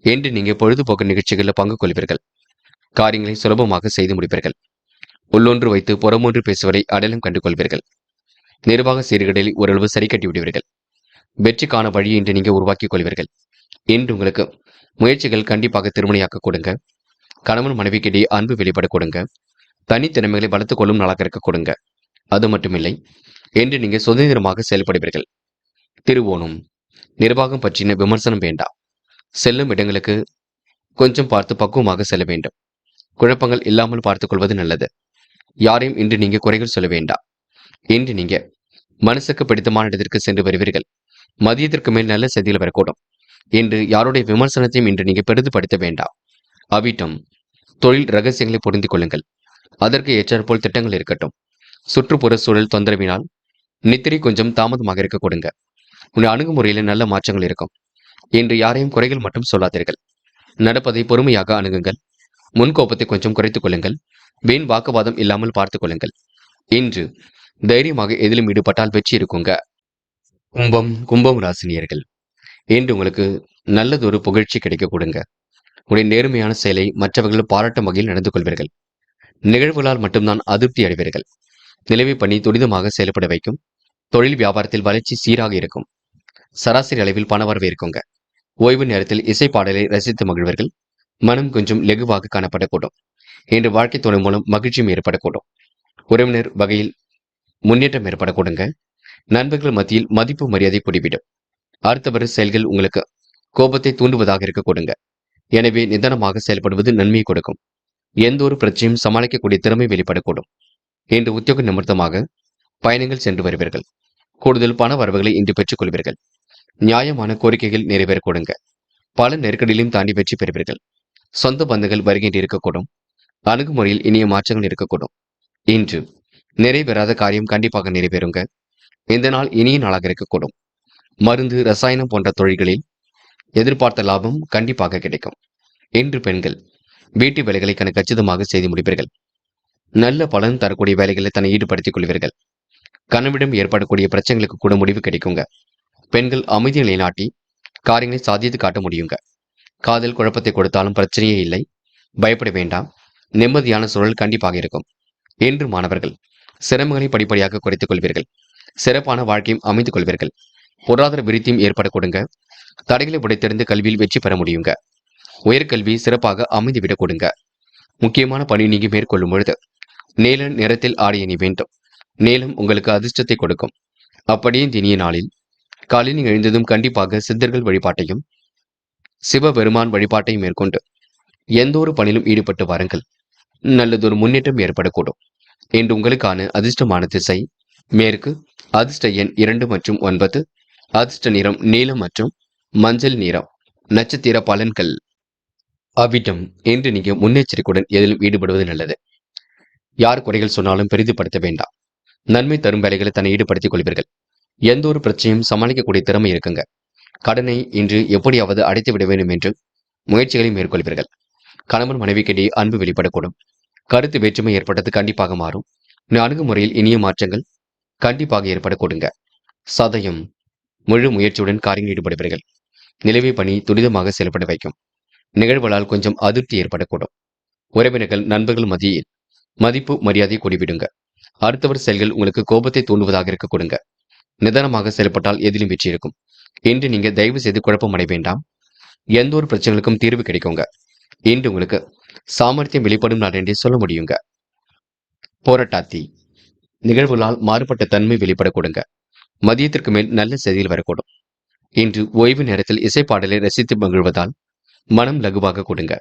என்று நீங்க பொழுதுபோக்கு நிகழ்ச்சிகளில் பங்கு கொள்வீர்கள். காரியங்களை சுலபமாக செய்து முடிப்பீர்கள். உள்ளொன்று வைத்து புறமொன்று பேசுவதை அடையாளம் கண்டு கொள்வீர்கள். நிர்வாக சீர்கேடுகளை ஓரளவு சரி கட்டி விடுவீர்கள். வெற்றிக்கான வழியை இன்று நீங்க உருவாக்கிக் கொள்வீர்கள். இன்று உங்களுக்கு முயற்சிகள் கண்டிப்பாக திருமணியாக்க கொடுங்க. கணவன் மனைவிக்கிடையே அன்பு வெளிப்பட கொடுங்க. தனித்திறமைகளை வளர்த்துக் கொள்ளும் நாளாக இருக்க கொடுங்க. அது மட்டுமில்லை, என்று நீங்க சுதந்திரமாக செயல்படுவீர்கள். திருவோணம். நிர்வாகம் பற்றின விமர்சனம் வேண்டாம். செல்லும் இடங்களுக்கு கொஞ்சம் பார்த்து பக்குவமாக செல்ல வேண்டும். குழப்பங்கள் இல்லாமல் பார்த்துக் கொள்வது நல்லது. யாரையும் இன்று நீங்க குறைகள் சொல்ல வேண்டாம். இன்று நீங்க மனசுக்கு பிடித்தமான இடத்திற்கு சென்று வருவீர்கள். மதியத்திற்கு மேல் நல்ல செய்திகள் வரக்கூடும். இன்று யாருடைய விமர்சனத்தையும் இன்று நீங்க பெரிதுபடுத்த வேண்டாம். அவிட்டம். தொழில் ரகசியங்களை புரிந்து கொள்ளுங்கள். அதற்கு ஏற்றாற்போல் திட்டங்கள் இருக்கட்டும். சுற்றுப்புற சூழல் தொந்தரவினால் நித்திரை கொஞ்சம் தாமதமாக இருக்க கொடுங்க. உங்கள் அணுகுமுறையில் நல்ல மாற்றங்கள் இருக்கும். இன்று யாரையும் குறைகள் மட்டும் சொல்லாதீர்கள். நடப்பதை பொறுமையாக அணுகுங்கள். முன்கோபத்தை கொஞ்சம் குறைத்துக் கொள்ளுங்கள். வீண் வாக்குவாதம் இல்லாமல் பார்த்துக் கொள்ளுங்கள். இன்று தைரியமாக எதிலும் ஈடுபட்டால் வெற்றி இருக்குங்க. கும்பம் ராசினியர்கள். இன்று உங்களுக்கு நல்லதொரு புகழ்ச்சி கிடைக்க கொடுங்க. உடைய நேர்மையான செயலை மற்றவர்கள் பாராட்டும் வகையில் நடந்து கொள்வீர்கள். நிகழ்வுகளால் மட்டும்தான் அதிருப்தி அடைவீர்கள். நிலவை பணி துரிதமாக செயல்பட வைக்கும். தொழில் வியாபாரத்தில் வளர்ச்சி சீராக இருக்கும். சராசரி அளவில் பணவரவு இருக்குங்க. ஓய்வு நேரத்தில் இசை பாடலை ரசித்து மகிழ்வர்கள். மனம் கொஞ்சம் லெகுவாக காணப்படக்கூடும். இன்று வாழ்க்கை துணை மூலம் மகிழ்ச்சியும் ஏற்படக்கூடும். உறவினர் வகையில் முன்னேற்றம் ஏற்படக்கூடுங்க. நண்பர்கள் மத்தியில் மதிப்பு மரியாதை கூடிவிடும். அடுத்தவர் செயல்கள் உங்களுக்கு கோபத்தை தூண்டுவதாக இருக்க கொடுங்க. எனவே நிதானமாக செயல்படுவது நன்மையை கொடுக்கும். எந்த ஒரு பிரச்சனையும் சமாளிக்கக்கூடிய திறமை வெளிப்படக்கூடும். இன்று உத்தியோக நிமித்தமாக பயணங்கள் சென்று வருவீர்கள். கூடுதல் பண வரவுகளை இன்று பெற்றுக் கொள்வீர்கள். நியாயமான கோரிக்கைகள் நிறைவேற கொடுங்க. பல நெருக்கடியிலும் தாண்டி வெற்றி பெறுவீர்கள். சொந்த பந்துகள் வருகின்ற இருக்கக்கூடும். அணுகுமுறையில் இனிய மாற்றங்கள் இருக்கக்கூடும். இன்று நிறைவேறாத காரியம் கண்டிப்பாக நிறைவேறுங்க. இந்த நாள் இனிய நாளாக இருக்கக்கூடும். மருந்து, ரசாயனம் போன்ற தொழில்களில் எதிர்பார்த்த லாபம் கண்டிப்பாக கிடைக்கும். இன்று பெண்கள் வீட்டு வேலைகளை கச்சிதமாக செய்து முடிப்பீர்கள். நல்ல பலன் தரக்கூடிய வேலைகளை தன்னை ஈடுபடுத்திக் கொள்வீர்கள். கணவனிடம் ஏற்படக்கூடிய பிரச்சனைகளுக்கு கூட முடிவு கிடைக்குங்க. பெண்கள் அமைதி நிலைநாட்டி காரியங்களை சாதித்து காட்ட முடியுங்க. காதல் குழப்பத்தை கொடுத்தாலும் பிரச்சனையே இல்லை. பயப்பட வேண்டாம். நிம்மதியான சூழல் கண்டிப்பாக இருக்கும். இன்று மாணவர்கள் சிரமங்களை படிப்படியாக குறைத்துக் கொள்வீர்கள். சிறப்பான வாழ்க்கையும் அமைத்துக் கொள்வீர்கள். பொருளாதார விருத்தியும் ஏற்பட கொடுங்க. தடைகளை உடைத்தெறிந்து கல்வியில் வெற்றி பெற முடியுங்க. உயர்கல்வி சிறப்பாக அமைந்துவிடக் கொடுங்க. முக்கியமான பணி நீங்க மேற்கொள்ளும் பொழுது நீல நிறத்தில் ஆடை அணி வேண்டும். நீலம் உங்களுக்கு அதிர்ஷ்டத்தை கொடுக்கும். அப்படியே இந்த இனிய நாளில் காலையில் எழுந்ததும் கண்டிப்பாக சித்தர்கள் வழிபாட்டையும் சிவபெருமான் வழிபாட்டையும் மேற்கொண்டு எந்த ஒரு பணியிலும் ஈடுபட்டு வாருங்கள். நல்லதொரு முன்னேற்றம் ஏற்படக்கூடும். இன்று உங்களுக்கான அதிர்ஷ்டமான திசை மேற்கு அதிர்ஷ்ட எண் 2 மற்றும் 9. அதிர்ஷ்ட நிறம் நீலம் மற்றும் மஞ்சள் நிறம். நட்சத்திர பலன்கள். அவிட்டம். இன்று நீங்க முன்னெச்சரிக்கையுடன் எதிலும் ஈடுபடுவது நல்லது. யார் குறைகள் சொன்னாலும் பெரிதுபடுத்த வேண்டாம். நன்மை தரும் வேலைகளை தன்னை ஈடுபடுத்திக் கொள்வீர்கள். எந்த ஒரு பிரச்சனையும் சமாளிக்கக்கூடிய திறமை இருக்குங்க. கடனை இன்று எப்படியாவது அடைத்து விட வேண்டும் என்று முயற்சிகளை மேற்கொள்வீர்கள். கணவன் மனைவிக்கிடையே அன்பு வெளிப்படக்கூடும். கருத்து வேற்றுமை ஏற்பட்டது கண்டிப்பாக மாறும். அணுகுமுறையில் இனிய மாற்றங்கள் கண்டிப்பாக ஏற்பட கொடுங்க. சதயம். முழு முயற்சியுடன் காரியங்கள் ஈடுபடுவீர்கள். நிலவை பணி துரிதமாக செயல்பட வைக்கும். நிகழ்வுகளால் கொஞ்சம் அதிருப்தி ஏற்படக்கூடும். உறவினர்கள் நண்பர்கள் மத்தியில் மதிப்பு மரியாதை கூடிவிடுங்க. அடுத்தவர் செயல்கள் உங்களுக்கு கோபத்தை தூண்டுவதாக இருக்க கொடுங்க. நிதானமாக செயல்பட்டால் எதிலும் வெற்றி இருக்கும். இன்று நீங்க தயவு செய்து குழப்பம் அடைய வேண்டாம். எந்த ஒரு பிரச்சனைகளுக்கும் தீர்வு கிடைக்குங்க. இன்று உங்களுக்கு சாமர்த்தியம் வெளிப்படும் நாள் என்றே சொல்ல முடியுங்க. போராட்டாத்தி. நிகழ்வுகளால் மாறுபட்ட தன்மை வெளிப்பட கொடுங்க. மதியத்திற்கு மேல் நல்ல செய்திகள் வரக்கூடும். இன்று ஓய்வு நேரத்தில் இசைப்பாடலை ரசித்து மகிழ்வதால் மனம் லகுவாக கொடுங்க.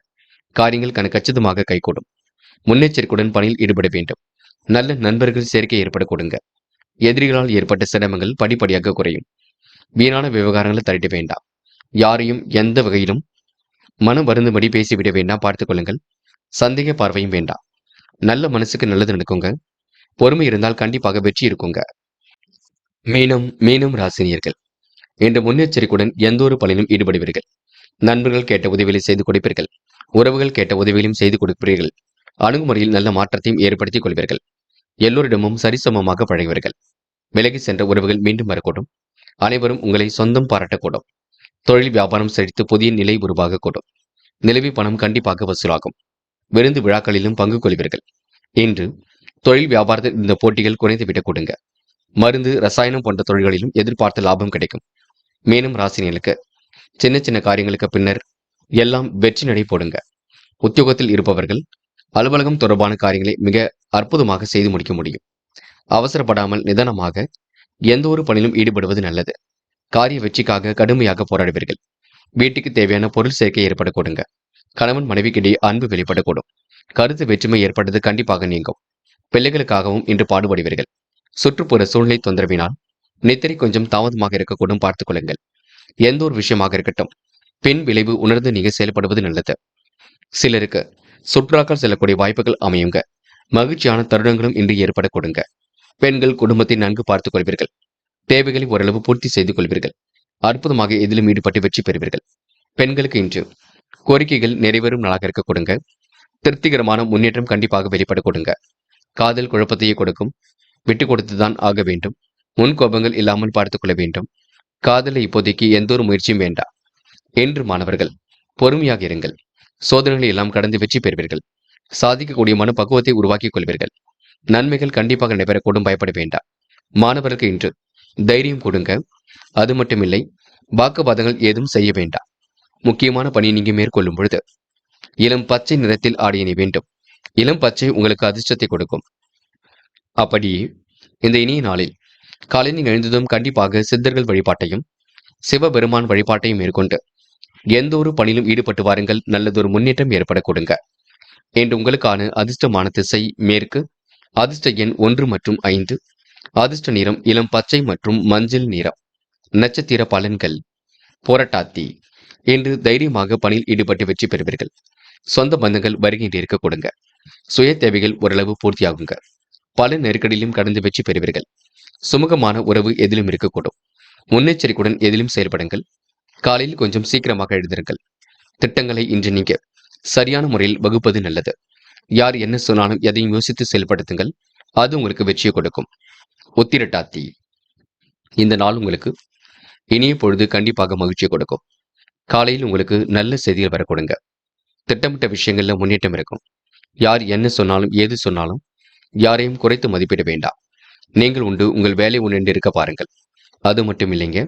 காரியங்கள் கச்சிதமாக கைகூடும். முன்னெச்சரிக்கையுடன் பணியில் ஈடுபட வேண்டும். நல்ல நண்பர்கள் சேர்க்கை ஏற்பட கொடுங்க. எதிரிகளால் ஏற்பட்ட சிரமங்கள் படிப்படியாக குறையும். வீணான விவகாரங்களை தள்ளிட வேண்டாம். யாரையும் எந்த வகையிலும் மனம் வருந்தும்படி பேசிவிட வேண்டாம். பார்த்துக் கொள்ளுங்கள். சந்தேக பார்வையும் வேண்டாம். நல்ல மனசுக்கு நல்லது நடக்குங்க. பொறுமை இருந்தால் கண்டிப்பாக வெற்றி இருக்குங்க. மீனம் ராசினியர்கள். என்ற முன்னெச்சரிக்கையுடன் எந்த ஒரு பணியிலும் ஈடுபடுவீர்கள். நண்பர்கள் கேட்ட உதவிகளை செய்து கொடுப்பீர்கள். உறவுகள் கேட்ட உதவிகளையும் செய்து கொடுப்பீர்கள். அணுகுமுறையில் நல்ல மாற்றத்தையும் ஏற்படுத்திக் கொள்வீர்கள். எல்லோரிடமும் சரிசமமாக பழகுவீர்கள். விலகி சென்ற உறவுகள் மீண்டும் வரக்கூடும். அனைவரும் உங்களை சொந்தம் பாராட்டக்கூடும். தொழில் வியாபாரம் செழித்து புதிய நிலை உருவாகக்கூடும். நிலவி பணம் கண்டிப்பாக வசூலாகும். விருந்து விழாக்களிலும் பங்கு கொள்வீர்கள். இன்று தொழில் வியாபாரத்தில் இந்த போட்டிகள் குறைந்துவிடக் கொடுங்க. மருந்து ரசாயனம் போன்ற தொழில்களிலும் எதிர்பார்த்த லாபம் கிடைக்கும். மீனம் ராசினியலுக்கு சின்ன சின்ன காரியங்களுக்கு பின்னர் எல்லாம் வெற்றி நடை போடுங்க. உத்தியோகத்தில் இருப்பவர்கள் அலுவலகம் தொடர்பான காரியங்களை மிக அற்புதமாக செய்து முடிக்க முடியும். அவசரப்படாமல் நிதானமாக எந்த ஒரு பணியிலும் ஈடுபடுவது நல்லது. காரிய வெற்றிக்காக கடுமையாக போராடுவீர்கள். வீட்டுக்கு தேவையான பொருள் சேர்க்கை ஏற்பட கொடுங்க. கணவன் மனைவிக்கிடையே அன்பு வெளிப்படக்கூடும். கருத்து வேற்றுமை ஏற்பட்டது கண்டிப்பாக நீங்கும். பிள்ளைகளுக்காகவும் இன்று பாடுபடுவீர்கள். சுற்றுப்புற சூழ்நிலை தொந்தரவினால் நித்திரை கொஞ்சம் தாமதமாக இருக்கக்கூடும். பார்த்துக் கொள்ளுங்கள். எந்த ஒரு விஷயமாக இருக்கட்டும் பின் விளைவு உணர்ந்து நீங்க செயல்படுவது நல்லது. சிலருக்கு சுற்றுலாக்கள் செல்லக்கூடிய வாய்ப்புகள் அமையுங்க. மகிழ்ச்சியான தருணங்களும் இன்று ஏற்பட கொடுங்க. பெண்கள் குடும்பத்தை நன்கு பார்த்துக் கொள்வீர்கள். தேவைகளை ஓரளவு பூர்த்தி செய்து கொள்வீர்கள். அற்புதமாக எதிலும் ஈடுபட்டு வெற்றி பெறுவீர்கள். பெண்களுக்கு இன்று கோரிக்கைகள் நிறைவேறும் நாளாக இருக்க கொடுங்க. திருப்திகரமான முன்னேற்றம் கண்டிப்பாக வெளிப்பட கொடுங்க. காதல் குழப்பத்தையே கொடுக்கும். விட்டு கொடுத்துதான் ஆக வேண்டும். முன்கோபங்கள் இல்லாமல் பார்த்துக் கொள்ள வேண்டும். காதலை இப்போதைக்கு எந்த ஒரு முயற்சியும் வேண்டாம். என்று மாணவர்கள் பொறுமையாக இருங்கள். சோதனைகளை எல்லாம் கடந்து வெற்றி பெறுவீர்கள். சாதிக்கக்கூடிய மனப்பக்குவத்தை உருவாக்கிக் கொள்வீர்கள். நன்மைகள் கண்டிப்பாக நடைபெறக்கூடும். பயப்பட வேண்டாம். மாணவர்களுக்கு இன்று தைரியம் கொடுங்க. அது மட்டுமில்லை, வாக்குவாதங்கள் ஏதும் செய்ய வேண்டாம். முக்கியமான பணியை நீங்க மேற்கொள்ளும் பொழுது இளம் பச்சை நிறத்தில் ஆடியணி வேண்டும். இளம் பச்சை உங்களுக்கு அதிர்ஷ்டத்தை கொடுக்கும். அப்படி இந்த இனிய நாளில் காலையில் எழுந்ததும் கண்டிப்பாக சித்தர்கள் வழிபாட்டையும் சிவபெருமான் வழிபாட்டையும் மேற்கொண்டு எந்த ஒரு பணியிலும் ஈடுபட்டு வாருங்கள். நல்லதொரு முன்னேற்றம் ஏற்பட கொடுங்க. என்று உங்களுக்கான அதிர்ஷ்டமான திசை மேற்கு. அதிர்ஷ்ட எண் 1 மற்றும் 5. அதிர்ஷ்ட நிறம் இளம் பச்சை மற்றும் மஞ்சள் நிறம். நட்சத்திர பலன்கள். போராட்டாத்தி. என்று தைரியமாக பணியில் ஈடுபட்டு வெற்றி பெறுவீர்கள். சொந்த பந்தங்கள் வருகின்ற இருக்க கொடுங்க. சுய தேவைகள் ஓரளவு பூர்த்தியாகுங்க. பல நெருக்கடியிலும் கடந்து வெற்றி பெறுவீர்கள். சுமூகமான உறவு எதிலும் இருக்கக்கூடும். முன்னெச்சரிக்கையுடன் எதிலும் செயல்படுங்கள். காலையில் கொஞ்சம் சீக்கிரமாக எழுந்திருங்கள். திட்டங்களை இன்று நீங்க சரியான முறையில் வகுப்பது நல்லது. யார் என்ன சொன்னாலும் எதையும் யோசித்து செயல்படுத்துங்கள். அது உங்களுக்கு வெற்றியை கொடுக்கும். உத்திரட்டாத்தி. இந்த நாள் உங்களுக்கு இனிய பொழுது கண்டிப்பாக மகிழ்ச்சியை கொடுக்கும். காலையில் உங்களுக்கு நல்ல செய்திகள் வர கொடுங்க. திட்டமிட்ட விஷயங்கள்ல முன்னேற்றம் இருக்கும். யார் என்ன சொன்னாலும் ஏது சொன்னாலும் யாரையும் குறைத்து மதிப்பிட வேண்டாம். நீங்கள் உண்டு, உங்கள் வேலை உண்டு இருக்க பாருங்கள். அது மட்டும் இல்லைங்க,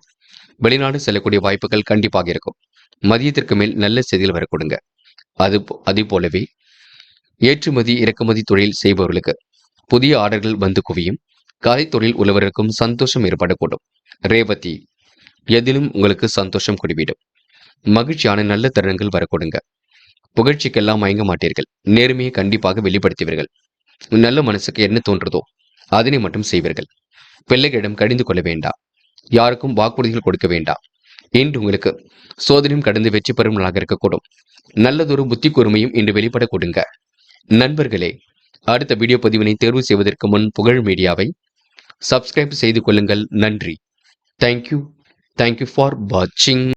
வெளிநாடு செல்லக்கூடிய வாய்ப்புகள் கண்டிப்பாக இருக்கும். மதியத்திற்கு மேல் நல்ல செய்திகள் வர கொடுங்க. அதே போலவே ஏற்றுமதி இறக்குமதி தொழில் செய்பவர்களுக்கு புதிய ஆர்டர்கள் வந்து குவியும். கலைத்தொழில் உள்ளவருக்கும் சந்தோஷம் ஏற்படக்கூடும். ரேவதி. எதிலும் உங்களுக்கு சந்தோஷம் குடிவிடும். மகிழ்ச்சியான நல்ல தருணங்கள் வரக்கூடுங்க. புகழ்ச்சிக்கெல்லாம் மயங்க மாட்டீர்கள். நேர்மையை கண்டிப்பாக வெளிப்படுத்துவீர்கள். நல்ல மனசுக்கு என்ன தோன்றதோ அதனை மட்டும் செய்வீர்கள். பிள்ளைகளிடம் கடிந்து கொள்ள வேண்டாம். யாருக்கும் வாக்குறுதிகள் கொடுக்க வேண்டாம். இன்று உங்களுக்கு சோதனையும் கடந்து வெற்றி பெறும் நாளாக இருக்கக்கூடும். நல்லதொரு புத்தி கூர்மையும் இன்று வெளிப்பட கொடுங்க. நண்பர்களே, அடுத்த வீடியோ பதிவினை தேர்வு செய்வதற்கு முன் புகழ் மீடியாவை சப்ஸ்கிரைப் செய்து கொள்ளுங்கள். நன்றி. தேங்க்யூ ஃபார் வாட்சிங்.